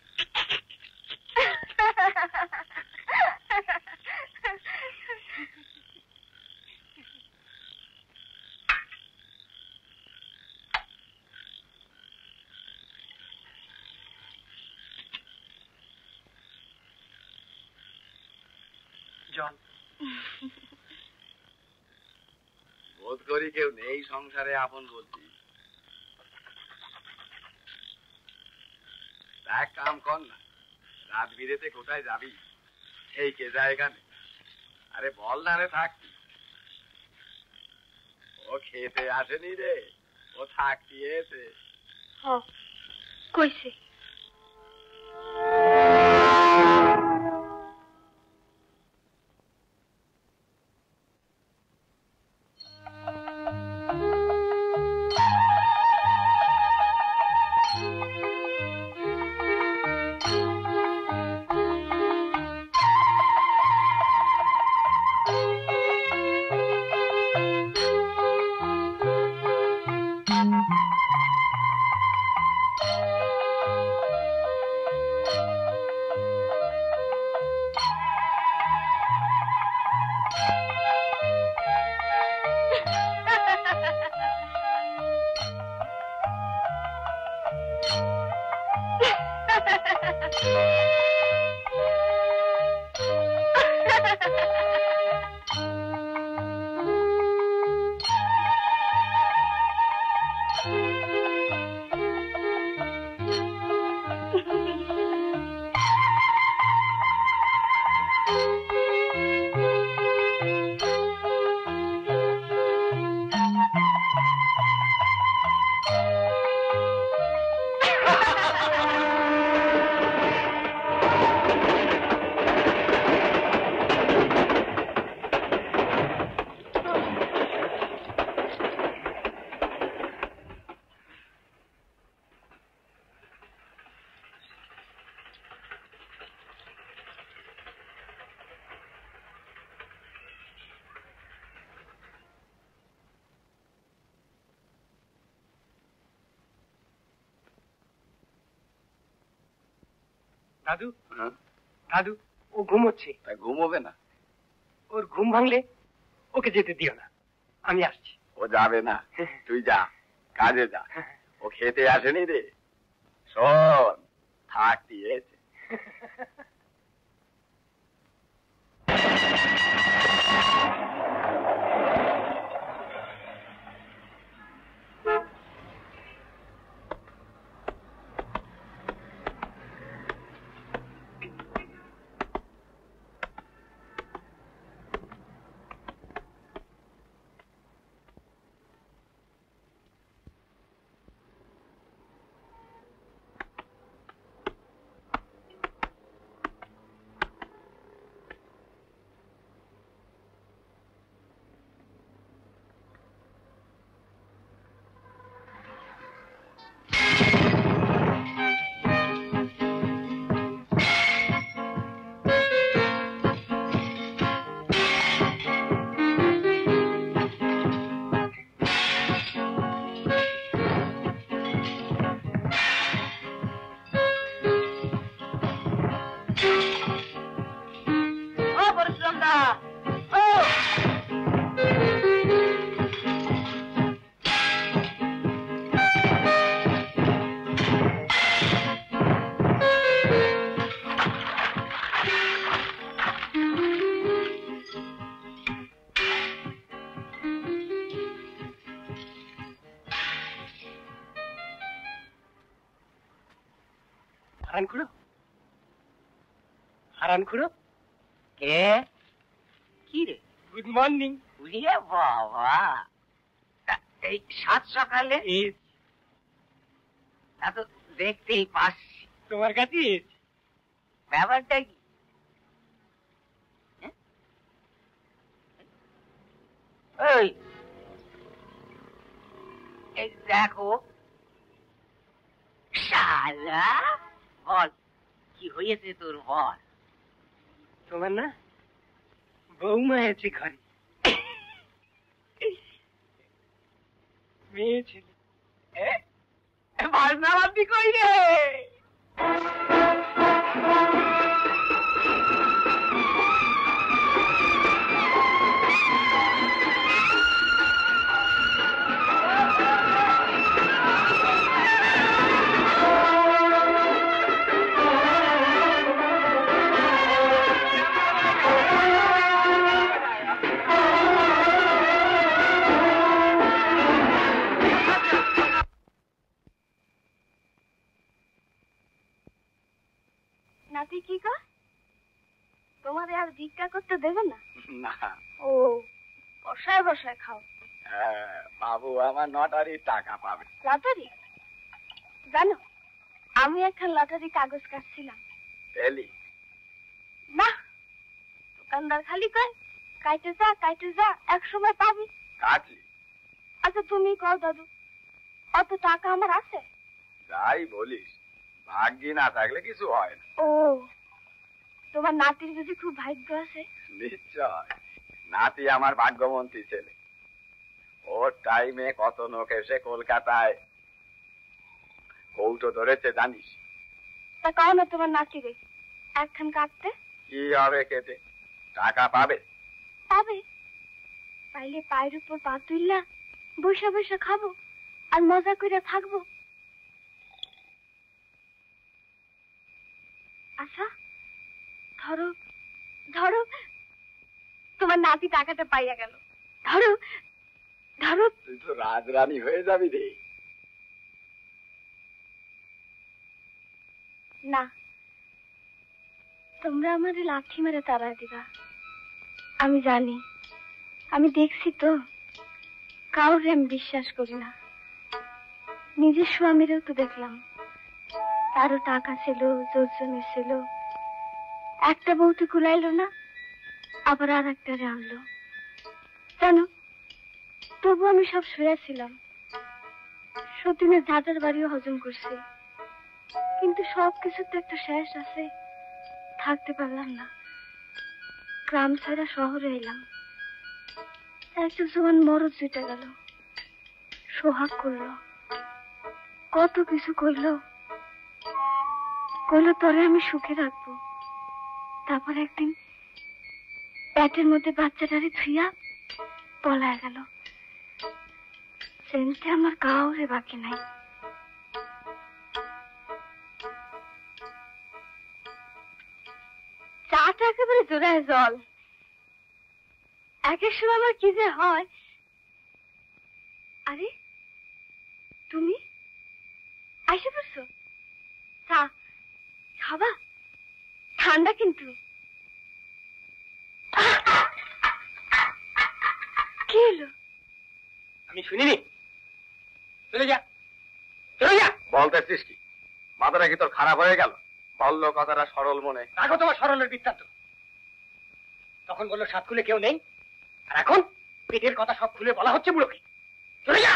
[SPEAKER 8] জল।
[SPEAKER 5] বোধ করি কেউ নেই সংসারে আপন বলছি। এক কাম কর না, রাত বিরেতে কোথায় যাবি? এই কে যায় এখানে? আরে বল না রে থাকতি। ও খেতে আসেনি রে, ও থাকতি এসে।
[SPEAKER 7] কইছে।
[SPEAKER 8] দাদু, দাদু, ও ঘুমোচ্ছে।
[SPEAKER 5] তা ঘুমোবে না?
[SPEAKER 8] ওর ঘুম ভাঙলে ওকে যেতে দিও না, আমি আসছি।
[SPEAKER 5] ও যাবে না, তুই যা, কাজে যা। ও খেতে আসেনি রে, শোন থাকতি এসে।
[SPEAKER 8] হারান খুড়ো
[SPEAKER 4] কে? কি রে?
[SPEAKER 8] Good morning.
[SPEAKER 4] উড়িয়ে বাবা, এই সাত সকালে তো দেখতেই পাচ্ছি।
[SPEAKER 8] তোমার কাছে
[SPEAKER 4] ব্যাপারটা কি? ওই এই দেখো শালা, বল কি হয়েছে তোর, বল।
[SPEAKER 8] তোমার না বৌমা আছে ঘরে, মেয়ে ছেলে।
[SPEAKER 4] বাজনা বাজবি কই রে?
[SPEAKER 7] নাতি কি কর? তোমাদের আর ভিক্ষা করতে দেবে না?
[SPEAKER 5] না,
[SPEAKER 7] ও, বসায় বসায় খাও।
[SPEAKER 5] বাবু আমার লটারি টাকা পাবে।
[SPEAKER 7] লটারি? জানো, আমি একখান লটারি কাগজ কাটছিলাম।
[SPEAKER 5] পেলি?
[SPEAKER 7] না, দোকানদার খালি কয় কাইটে যা, এক সময় পাবি।
[SPEAKER 5] কাটলি?
[SPEAKER 7] আচ্ছা তুমি কও দাদু, অত টাকা আমার আছে?
[SPEAKER 5] যাই বলিস, ভাগ্যি না থাকলে কিছু হয় না।
[SPEAKER 7] ও, তোমার নাতির যদি খুব ভাগ্য আছে।
[SPEAKER 5] নিশ্চয়, নাতি আমার ভাগ্যবন্তী ছেলে। ওর টাইমে কত লোক এসে কলকাতায় কৌটো ধরেছে জানিস?
[SPEAKER 7] তা কও না তোমার নাতিরে একখান কাটতে।
[SPEAKER 5] কি হবে কেটে? টাকা পাবে?
[SPEAKER 7] পাবে, পাইলে পায়ের উপর পা তুললা বসে বসে খাবো আর মজা করে থাকবো। আচ্ছা ধরো ধরো, তোমার নাতি টাকাটা পাইয়া গেল, ধরো ধরো।
[SPEAKER 5] তুই তো রাজরানী হয়ে যাবি রে।
[SPEAKER 7] না, তোমরা আমারে লাঠি মেরে তাড়ায় দিবা। আমি জানি, আমি দেখছি তো, কাউরে আমি বিশ্বাস করি না। নিজের স্বামীরেও তো দেখলাম, তারও টাকা ছিল, জোরজমি ছিল, একটা বউতে কুলাইলো না, আবার আর একটারে আনলো। জানো, তবু আমি সব শুয়েছিলাম, সতীনের ঝাঁটার বাড়িও হজম করছি, কিন্তু সবকিছুর তো একটা শেষ আছে। থাকতে পারলাম না, গ্রাম ছাড়া শহরে এলাম। একটা জোয়ান মরদ জুটে গেল, সোহাগ করলো, কত কিছু কইলো, তোরে আমি সুখে রাখবো। তারপর একদিন পেটের মধ্যে বাচ্চাটারে ধুইয়া পলায় গেল। সেনতে আমার কাউরে বাকি নাই। চাটা একেবারে জোড়ায় জল। একের সময় আমার কি যে হয়। আরে তুমি আইসে পড়ছো? চা খাবা? ঠান্ডা কিন্তু। কি হলো?
[SPEAKER 8] আমি শুনিনি। চলে যা, চলে যা।
[SPEAKER 5] বলতেছিস কি? মাথাটা কি তোর খারাপ হয়ে গেল? বললো কথাটা সরল মনে।
[SPEAKER 8] রাখো তোমার সরলের বৃত্তান্ত। তখন বললো সাত খুলে কেউ নেই, আর এখন পেটের কথা সব খুলে বলা হচ্ছে বুড়োকে। চলে যা।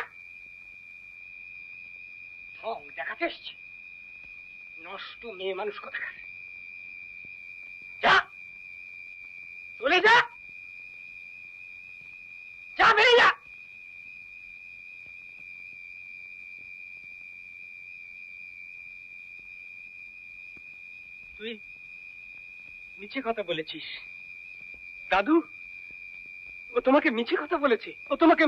[SPEAKER 8] দেখাতে এসছে নষ্ট মেয়ে মানুষ কোথাকার। যা, চলে যা, যা, বেরিয়ে যা। তুই মিছে কথা বলেছিস দাদু। ও তোমাকে মিছে কথা বলেছে। ও তোমাকে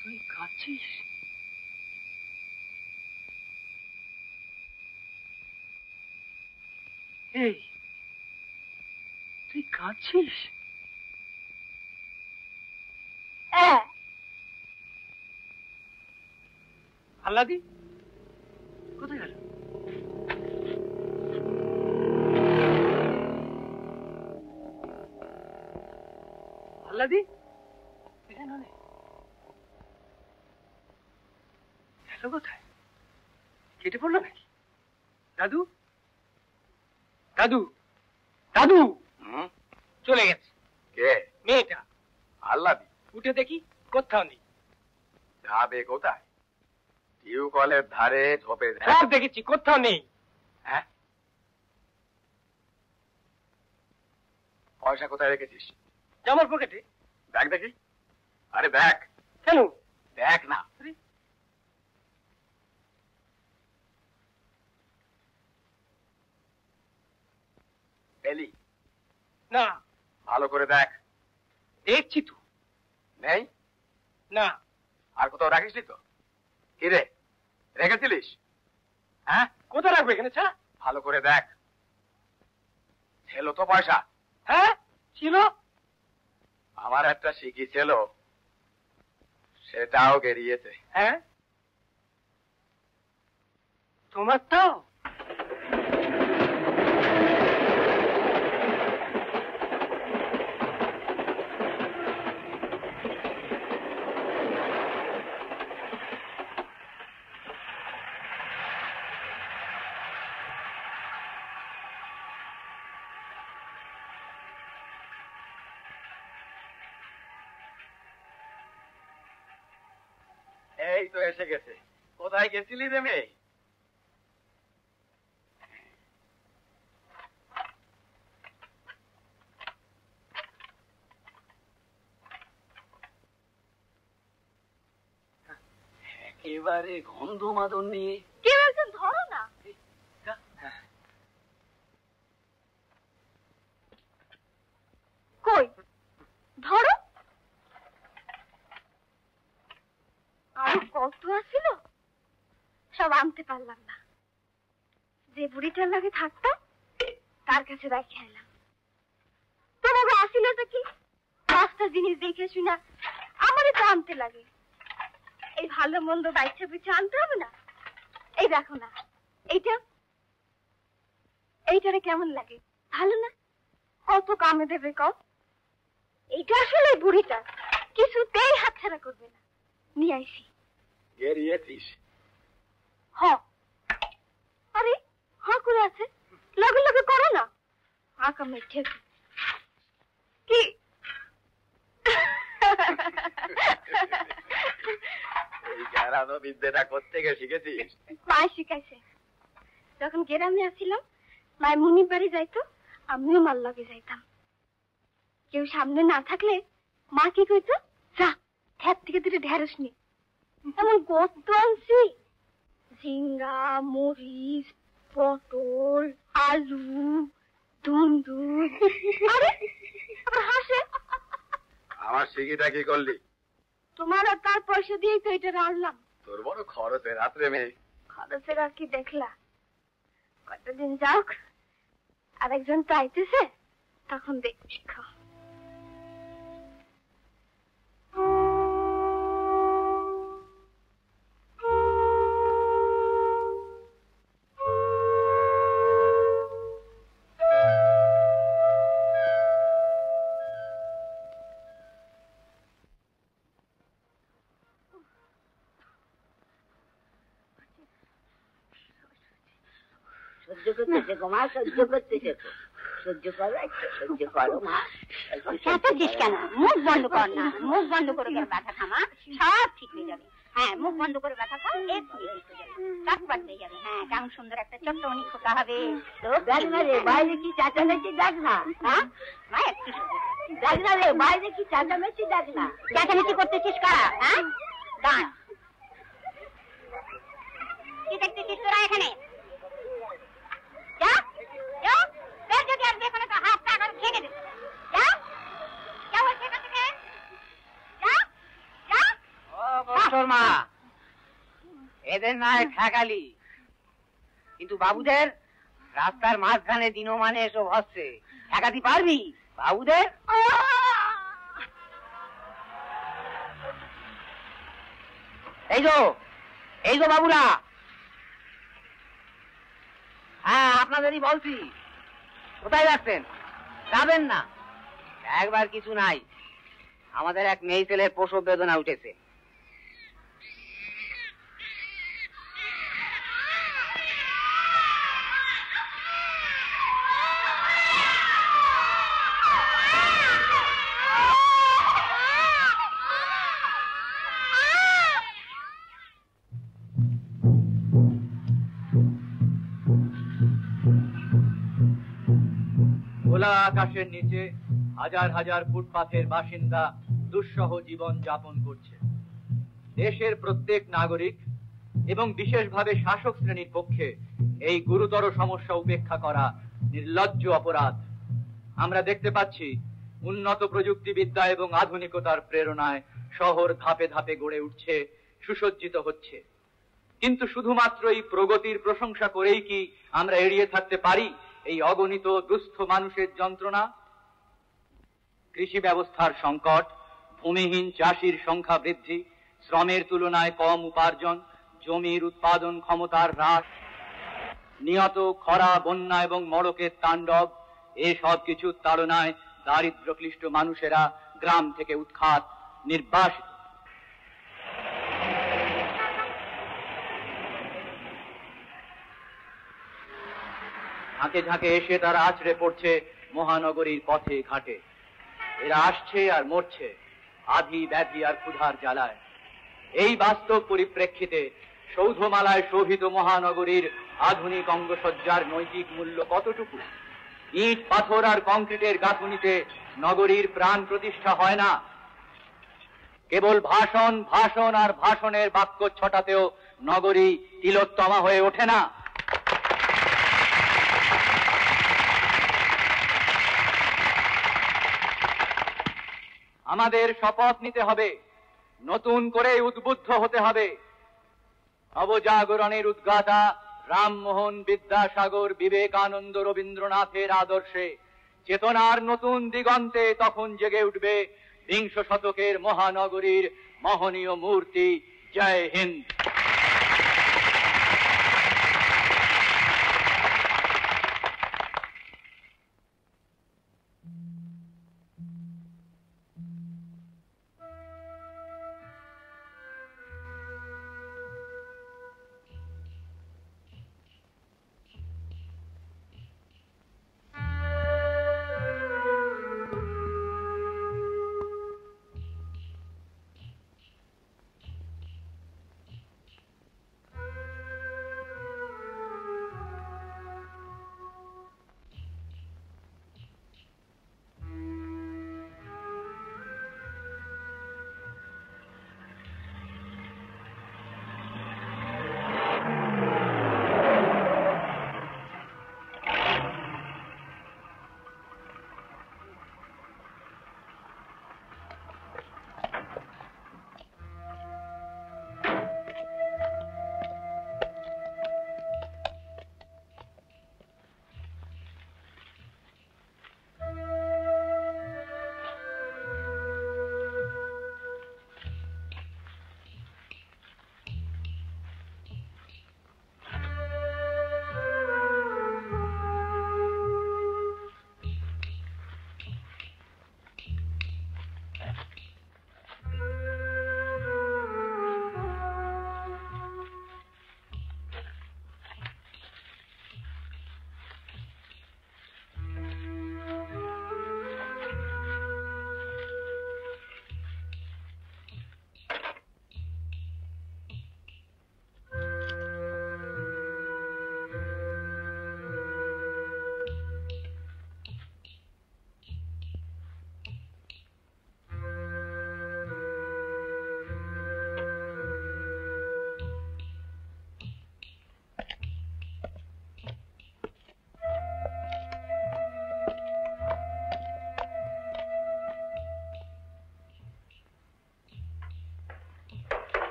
[SPEAKER 8] তুই কাঁদছিস? এই তুই কাঁদছিস? আল্লাদি কোথায় গেল? আল্লাদি কোথায়? কেটে পড়লো নাকি? দাদু দাদু দাদু চলে গেছে।
[SPEAKER 5] কে?
[SPEAKER 8] মেয়েটা।
[SPEAKER 5] আল্লাদি।
[SPEAKER 8] উঠে দেখি কোথাও নেই।
[SPEAKER 5] যাবে কোথায়? টিউবওয়েলের ধারে ঝোপে
[SPEAKER 8] সব দেখেছি, কোথাও নেই।
[SPEAKER 5] হ্যাঁ, পয়সা কোথায় রেখেছিস?
[SPEAKER 8] জামার পকেটে।
[SPEAKER 5] দেখ দেখি। আরে দেখ।
[SPEAKER 8] কেন?
[SPEAKER 5] দেখ না। পেলি?
[SPEAKER 8] না।
[SPEAKER 5] ভালো করে দেখ।
[SPEAKER 8] দেখছি তো।
[SPEAKER 5] নেই?
[SPEAKER 8] না।
[SPEAKER 5] আর কোথাও রাখিসনি তো? কি রে, রেখেছিলিস? হ্যাঁ,
[SPEAKER 8] কোথায় রাখবে এখানে ছাড়া?
[SPEAKER 5] ভালো করে দেখ। ছিল তো পয়সা?
[SPEAKER 8] হ্যাঁ ছিল।
[SPEAKER 5] আমার একটা শিখি ছিল, সেটাও গেরিয়েছে।
[SPEAKER 8] হ্যাঁ, তোমারটাও?
[SPEAKER 5] এই তো এসে গেছে। কোথায় গেছিলি রে মেয়ে? একেবারে গন্ধ মাদন নিয়ে।
[SPEAKER 7] কেউ একজন ধরো না। কই ধরো। আরো কত আছিল, সব আনতে পারলাম না। যে বুড়িটার লাগে থাকতাম তার কাছে রেখে এলাম। তোমাকে আসিলটা কি? পাঁচটা জিনিস দেখে শুনা আমারই তো আনতে লাগে। এই ভালো মন্দ বাইছে বুঝে আনতে হবে না? এই দেখো না, এইটারে কেমন লাগে? ভালো না? কত কামে দেবে কও? এইটা আসলে বুড়িটা কিছুতেই হাতছাড়া করবে না। নিয়ে আইসি।
[SPEAKER 5] গেরিয়েছিস?
[SPEAKER 7] হ। আরে হ্যাঁ করে আছে, লগে লগে করো না। আকামে ঠিক কি?
[SPEAKER 5] এই গ্যারানো বিদ্যাটা কোত্থেকে শিখেছিস?
[SPEAKER 7] মায় শিখাইছে। যখন গ্রামে আসছিলাম, মায় মুনির বাড়ি যাইতো, আমিও মার লগে যাইতাম। কেউ সামনে না থাকলে মা কি কইতো, যা খেত থেকে দুটো ঢেঁড়স নি। এমন কত আনছি, ঝিঙ্গা, মরিচ, পটল, আলু, দুন্দুল। আরে আবার হাসে।
[SPEAKER 5] আমার শিখিটা কি করলি?
[SPEAKER 7] তোমার আর তার পয়সা দিয়েই তো এটা রান্নাম।
[SPEAKER 5] তোর বড় খরচের রাত্রে মেয়ে।
[SPEAKER 7] খরচের আর কি দেখলা? কতদিন যাওক, আরেকজন তো আইতেছে, তখন দেখ শিখা।
[SPEAKER 4] সহ্য করতেছে গো মা, সহ্য করতেছে তো। সহ্য করো, সহ্য করো মা।
[SPEAKER 7] চেঁচাচ্ছিস কেন? মুখ বন্ধ কর না। মুখ বন্ধ করে ব্যথা খামা, সব ঠিক হয়ে যাবে। হ্যাঁ, মুখ বন্ধ করে ব্যথা খাও, এক্ষুনি ঠিক হয়ে যাবে। কাক পাড়তে যাবে। হ্যাঁ, কেমন সুন্দর একটা ছোট্ট অনেক খোকা হবে।
[SPEAKER 4] দেখ না রে বাইরে কি চেঁচামেচি, দেখ না।
[SPEAKER 7] হ্যাঁ মা, একটু
[SPEAKER 4] দেখ না রে বাইরে কি চেঁচামেচি, দেখ না।
[SPEAKER 7] চেঁচামেচি করতেছিস কারা? হ্যাঁ দাঁড়। কি দেখতেছিস তোরা এখানে? যা যাও, বের যদি আর দেখো না তো হাত পা ভেঙে দেবে। যাও যাও সেখান থেকে, যাও যাও।
[SPEAKER 4] ও মা, এদের নয় ঠেকালি, কিন্তু বাবুদের রাস্তার মাঝখানে দিনও মানে এসব হচ্ছে, ঠেকাতে পারবি বাবুদের? এই তো এই গো বাবুরা, হ্যাঁ আপনাদেরই বলছি। কোথায় যাচ্ছেন? যাবেন না? একবার কিছু নাই, আমাদের এক মেয়ে ছেলের প্রসব বেদনা উঠেছে।
[SPEAKER 10] খোলা আকাশের নিচে হাজার হাজার ফুটপাথের বাসিন্দা দুঃসহ জীবন যাপন করছে। দেশের প্রত্যেক নাগরিক এবং বিশেষভাবে শাসক শ্রেণীর পক্ষে এই গুরুতর সমস্যা উপেক্ষা করা নির্লজ্জ অপরাধ। আমরা দেখতে পাচ্ছি উন্নত প্রযুক্তিবিদ্যা এবং আধুনিকতার প্রেরণায় শহর ধাপে ধাপে গড়ে উঠছে, সুসজ্জিত হচ্ছে। কিন্তু শুধুমাত্র এই প্রগতির প্রশংসা করেই কি আমরা এড়িয়ে থাকতে পারি এই অগণিত দুস্থ মানুষের যন্ত্রণা? কৃষি ব্যবস্থার সংকট, ভূমিহীন চাষির সংখ্যা বৃদ্ধি, শ্রমের তুলনায় কম উপার্জন, জমির উৎপাদন ক্ষমতার হ্রাস, নিয়ত খরা, বন্যা এবং মড়কের তাণ্ডব, এসব কিছু তাড়নায় দারিদ্র্যক্লিষ্ট মানুষেরা গ্রাম থেকে উৎখাত, নির্বাসিত। ঝাঁকে ঝাঁকে এসে তারা আছড়ে পড়ছে মহানগরীর পথে ঘাটে। এরা আসছে আর মরছে আধি ব্যাধি আর ক্ষুধার জ্বালায়। এই বাস্তব পরিপ্রেক্ষিতে সৌধমালায় শোভিত মহানগরীর আধুনিক অঙ্গসজ্জার নৈতিক মূল্য কতটুকু? ইট, পাথর আর কংক্রিটের গাঁথুনিতে নগরীর প্রাণ প্রতিষ্ঠা হয় না। কেবল ভাষণ, ভাষণ আর ভাষণের বাক্য ছটাতেও নগরী তিলোত্তমা হয়ে ওঠে না। আমাদের শপথ নিতে হবে, নতুন করে উদ্বুদ্ধ হতে হবে। নবজাগরণের উদ্গাতা রামমোহন, বিদ্যাসাগর, বিবেকানন্দ, রবীন্দ্রনাথের আদর্শে চেতনার নতুন দিগন্তে তখন জেগে উঠবে বিংশ শতকের মহানগরীর মহনীয় মূর্তি। জয় হিন্দ।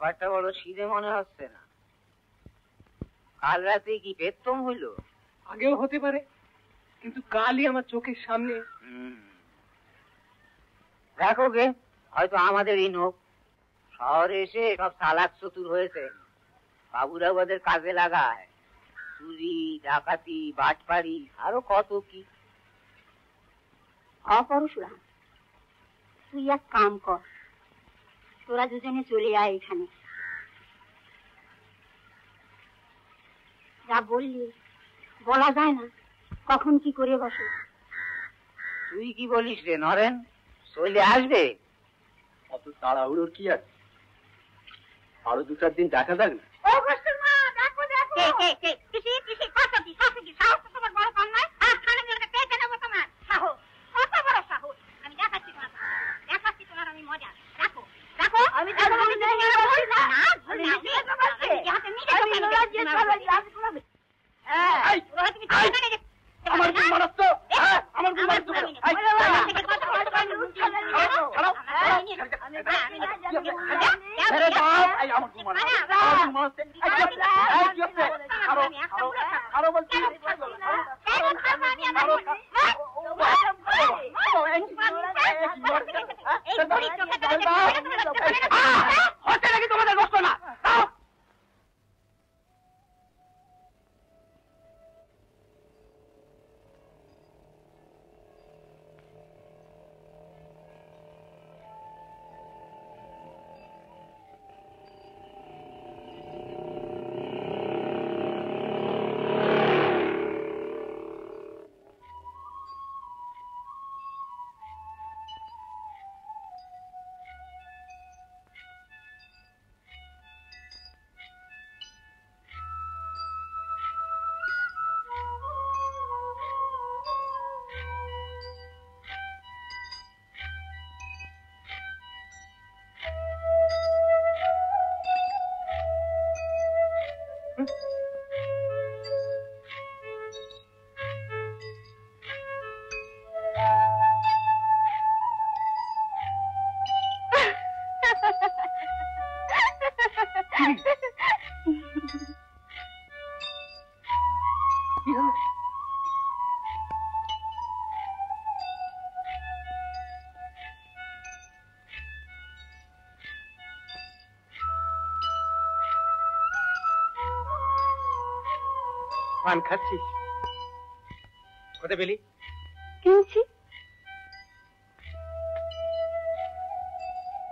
[SPEAKER 4] ব্যাপারটা বড় সিধে মনে হচ্ছে না। কাল রাতে কি পেতম হইল?
[SPEAKER 8] আগেও হতে পারে, কিন্তু কালই আমার চোখের সামনে।
[SPEAKER 4] দেখো গে, হয়তো আমাদেরই নোক। শহরে এসে সব চালাক চতুর হয়েছে, বাবুরা ওদের কাজে লাগায়। চুরি, ডাকাতি, বাটপাড়ি, আরো কত কি।
[SPEAKER 7] অপরশুরাম, তুই এক কাম কর, তোরা দুজনে চলে আয় এখানে। যা বললি বলা যায় না, কখন কি করে বসে।
[SPEAKER 4] তুই কি বলিস রে নরেন? চলে আসবে?
[SPEAKER 8] অত তাড়াহুড়োর কি আছে? আরো 2-4 দিন দেখা যাক না। পান খাচ্ছিস? কোথায় পেলি?
[SPEAKER 7] কিনছি।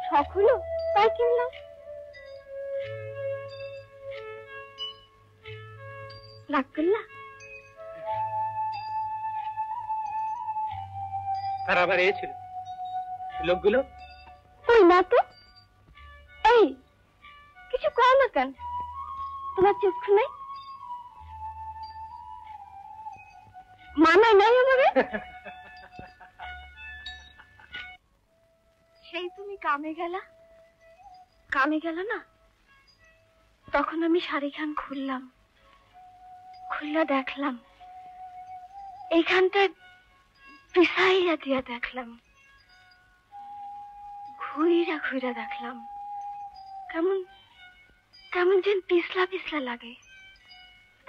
[SPEAKER 7] শখ হলো তাই কিনলাম। রাগ করলা?
[SPEAKER 8] তার আবার এ ছিল লোকগুলো?
[SPEAKER 7] ওই না তো। এই কিছু কয় না কেন? তোমার চক্ষু নাই? মানায় নাই আমারে? সেই তুমি কামে গেলা না, তখন আমি শাড়িখান খুললাম, খুললা দেখলাম এইখানটায় পিছাইয়া দিয়া দেখলাম, ঘুইরা ঘুইরা দেখলাম, কেমন কেমন যেন পিছলা পিছলা লাগে।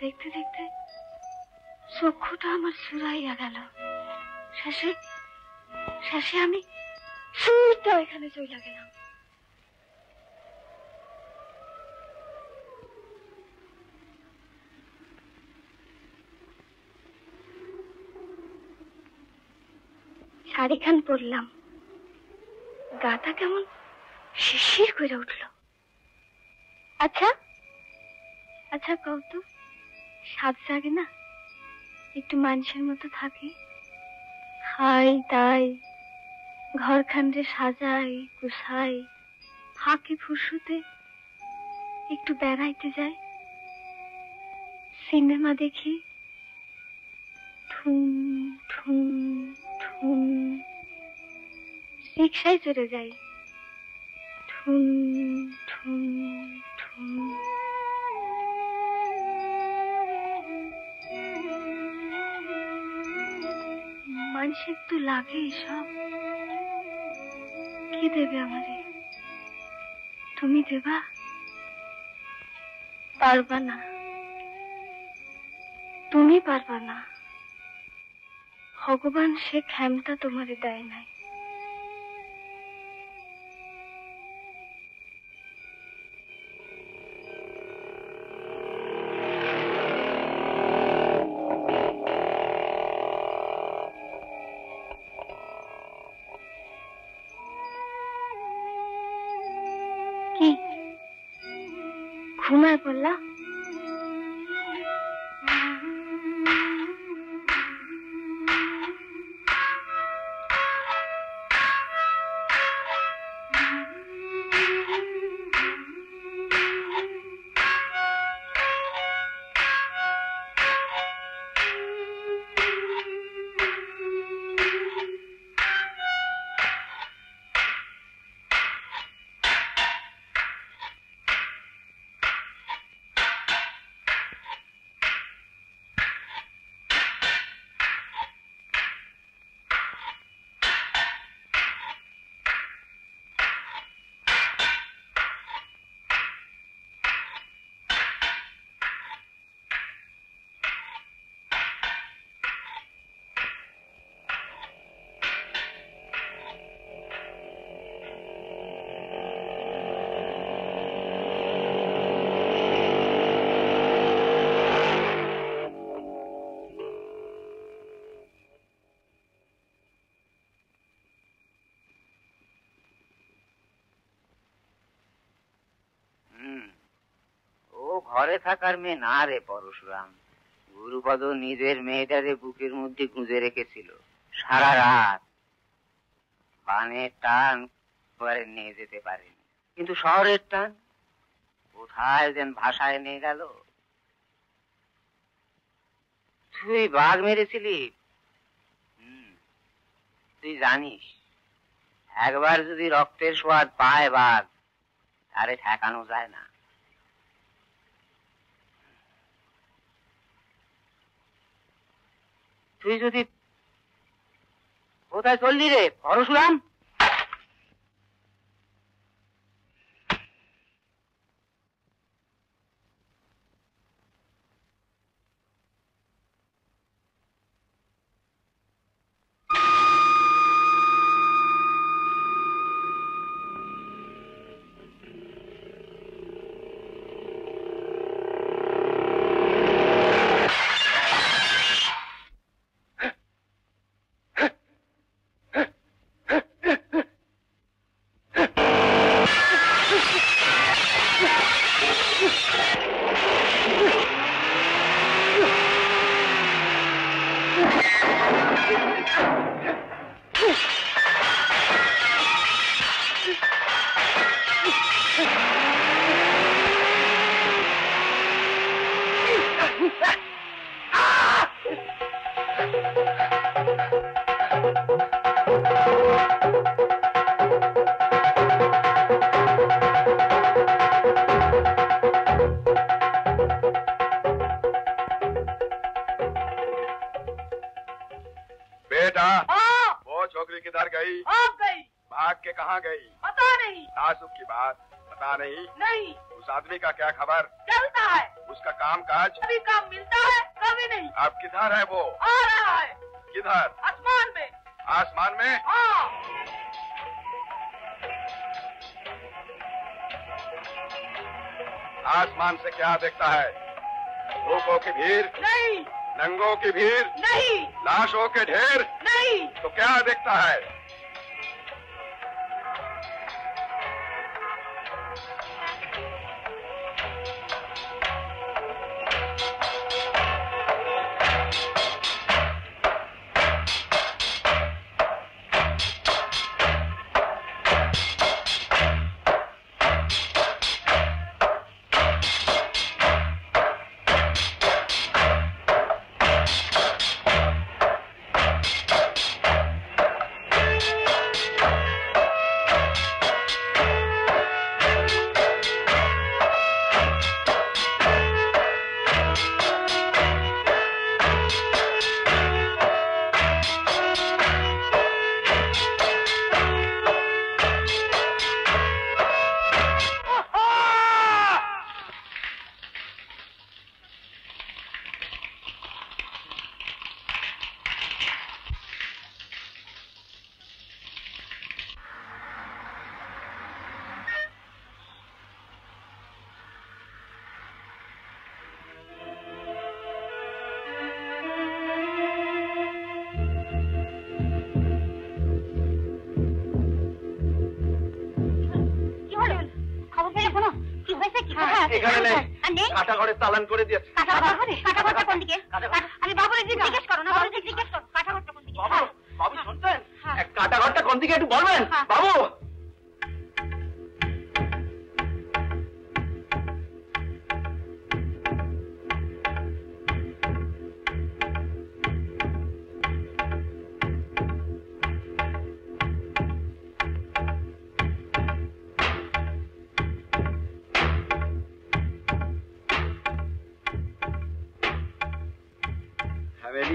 [SPEAKER 7] দেখতে দেখতে চক্ষুটা আমার চুরাইয়া গেল। শেষে আমি সুরটা এখানে চলে গেলাম। শাড়িখান পরলাম, গাটা কেমন শিরশির করে উঠল। আচ্ছা আচ্ছা কও তো, সাত জাগে না একটু মানুষের মতো থাকি, খাই তাই, ঘরখান্ডে সাজাই গুছাই, ফাঁকে ফুসুতে একটু বেড়াইতে যাই, সিনেমা দেখি, ঠুম ঠুম ঠুম, রিক্সায় চড়ে যাই, ঠুম ঠুম ঠুম। মানুষের তো লাগে সব, কি দেবে আমারে? তুমি দেবা? পারবা না, তুমি পারবা না। ভগবান সে ক্ষমতা তোমারে দেয় নাই। কি ঘুমায় পড়লা?
[SPEAKER 4] ঘরে থাকার মেয়ে না রে পরশুরাম। গুরুপদ নিজের মেয়েটারে বুকের মধ্যে গুঁজে রেখেছিল সারা রাত। পানের টান ঘরে নিয়ে যেতে পারেনি, কিন্তু শহরের টান কোথায় যেন ভাষায় নিয়ে গেল। তুই বাঘ মেরেছিলি, তুই জানিস একবার যদি রক্তের স্বাদ পায় বাঘ, তারে ঠেকানো যায় না। তুই যদি কোথায় চললি রে পরশুরাম?
[SPEAKER 5] भाग के कहाँ गई?
[SPEAKER 11] पता नहीं।
[SPEAKER 5] नाजुक की बात पता नहीं?
[SPEAKER 11] नहीं।
[SPEAKER 5] उस आदमी का क्या खबर?
[SPEAKER 11] चलता है।
[SPEAKER 5] उसका काम काज?
[SPEAKER 11] कभी काम मिलता है कभी नहीं।
[SPEAKER 5] अब किधर है वो?
[SPEAKER 11] आ रहा है।
[SPEAKER 5] किधर?
[SPEAKER 11] आसमान में।
[SPEAKER 5] आसमान में?
[SPEAKER 11] हाँ।
[SPEAKER 5] आसमान से क्या देखता है? भूखों की भीड़?
[SPEAKER 11] नहीं।
[SPEAKER 5] नंगों की भीड़?
[SPEAKER 11] नहीं।
[SPEAKER 5] लाशों के ढेर?
[SPEAKER 11] नहीं।
[SPEAKER 5] तो क्या देखता है?
[SPEAKER 3] এখানে নেই, কাটা ঘরে চালান করে দিয়েছে।
[SPEAKER 7] কাটা ঘরটা কোন দিকে? আরে বাবুর জিজ্ঞেস করো না, বাবুকে জিজ্ঞেস করো কাটা ঘরটা কোন দিকে।
[SPEAKER 3] বাবু শুনছেন, কাটা ঘরটা কোন দিকে একটু বলবেন বাবু?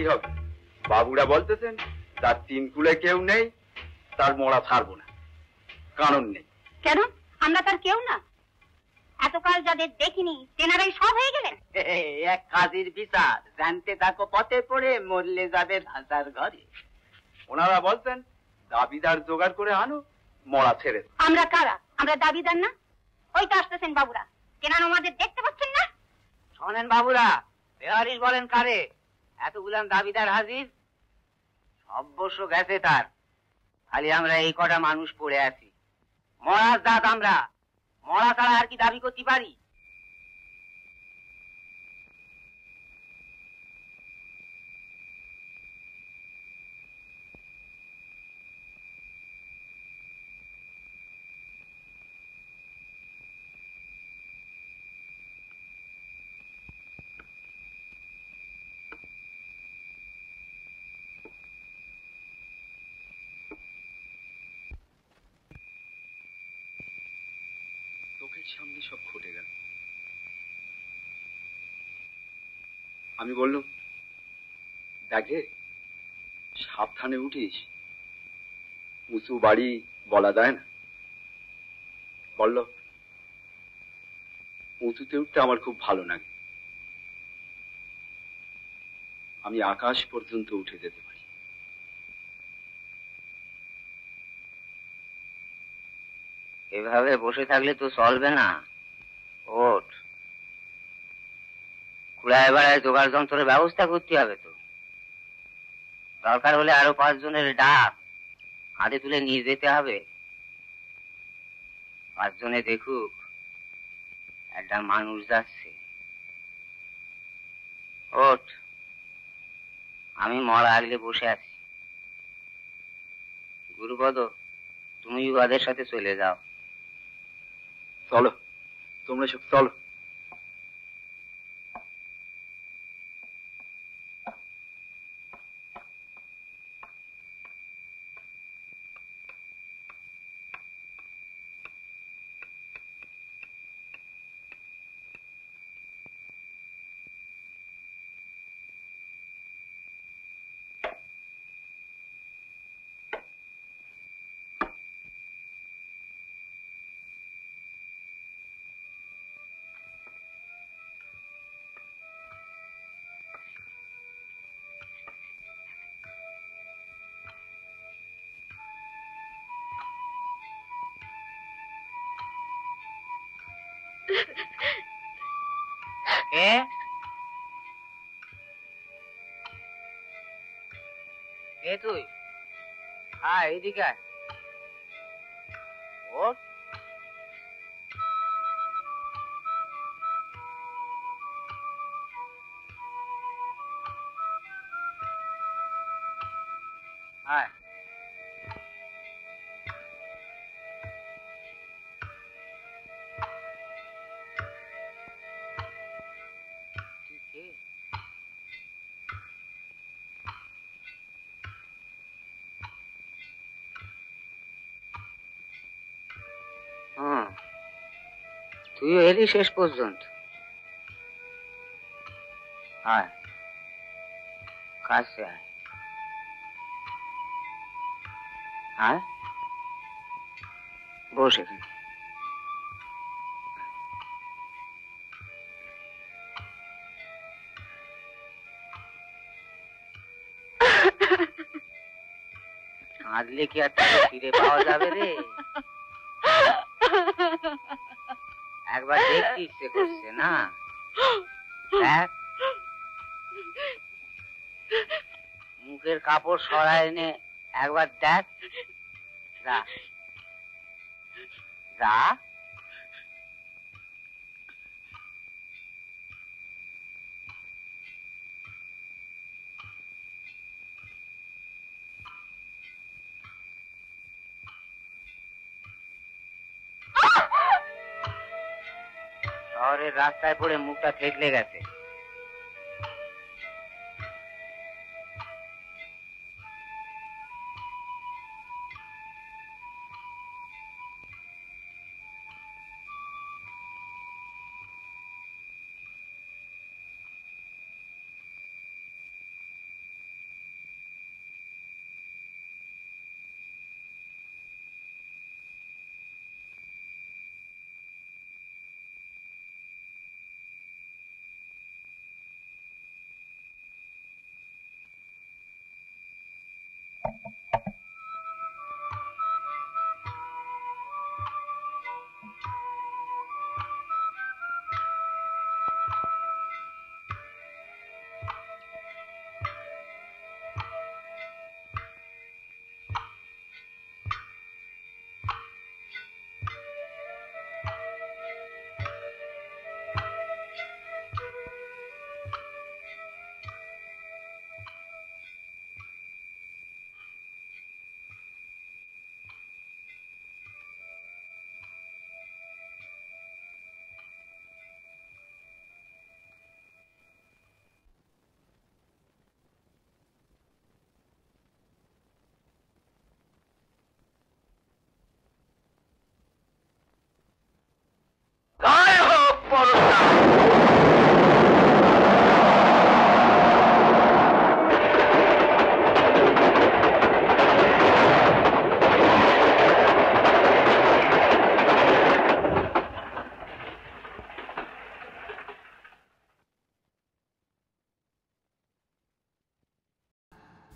[SPEAKER 6] হবে। বাবুরা বলতেছেন তার তিন কুলে কেউ নেই, তার মোড়া ছাড়বো না, কারণ নেই।
[SPEAKER 7] কেন? আমরা তার কেউ না? এতকাল যাদের দেখিনি তেনারাই সব হয়ে গেলেন।
[SPEAKER 4] এক কাজীর বিচার, জানতে থাকো পথে পড়ে, মরলে যাবে ভাষার ঘরে।
[SPEAKER 6] ওনারা বলছেন দাবিদার জোগাড় করে আনো, মরা ছেড়ে।
[SPEAKER 7] আমরা কারা? আমরা দাবিদার না? ওই তো আসতেছেন বাবুরা, তেনারা আমাদের দেখতে পাচ্ছেন না?
[SPEAKER 4] শোনেন বাবুরা, বেহারিস বলেন কারে? এতগুলাম দাবিদার হাজির, সর্বস্ব গেছে তার, খালি আমরা এই কটা মানুষ পড়ে আছি। মরার জাত আমরা, মরা ছাড়া আর কি দাবি করতে পারি?
[SPEAKER 6] চোখের সামনে সব ঘটে গেল। আমি বললাম, দেখে সাবধানে উঠিস, উঁচু বাড়ি বলা যায় না। বলল, উঁচুতে উঠতে আমার খুব ভালো লাগে, আমি আকাশ পর্যন্ত উঠে যেতে পারি।
[SPEAKER 4] এভাবে বসে থাকলে তো চলবে না, ওঠ, খুড়ায় বেড়ায় জোগাড় যন্ত্রের ব্যবস্থা করতে হবে তো। দরকার হলে আরো 5 জনের ডাক হাতে তুলে নিয়ে যেতে হবে। 5 জনে দেখুক একটা মানুষ যাচ্ছে। ওঠ, আমি মরা আগলে বসে আছি। গুরুপদ, তুমি ওদের সাথে চলে যাও।
[SPEAKER 6] চলো, তোমরা সব চলো।
[SPEAKER 4] তুই হ্যাঁ এইদিকে আয়। ওঠ, আয়। তুইও এলি শেষ পর্যন্ত। আয়, কাছে আয়। আয়, বস এখানে। কাঁদলে কি আর তাকে ফিরে পাওয়া যাবে রে? একবার দেখতে ইচ্ছে করছে না? দেখ, মুখের কাপড় সরায় এনে একবার দেখ। যা যা, শহরের রাস্তায় পড়ে মুখটা থেতলে গেছে।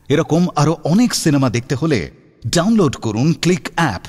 [SPEAKER 1] এরকম আরো অনেক সিনেমা দেখতে হলে ডাউনলোড করুন ক্লিক অ্যাপ।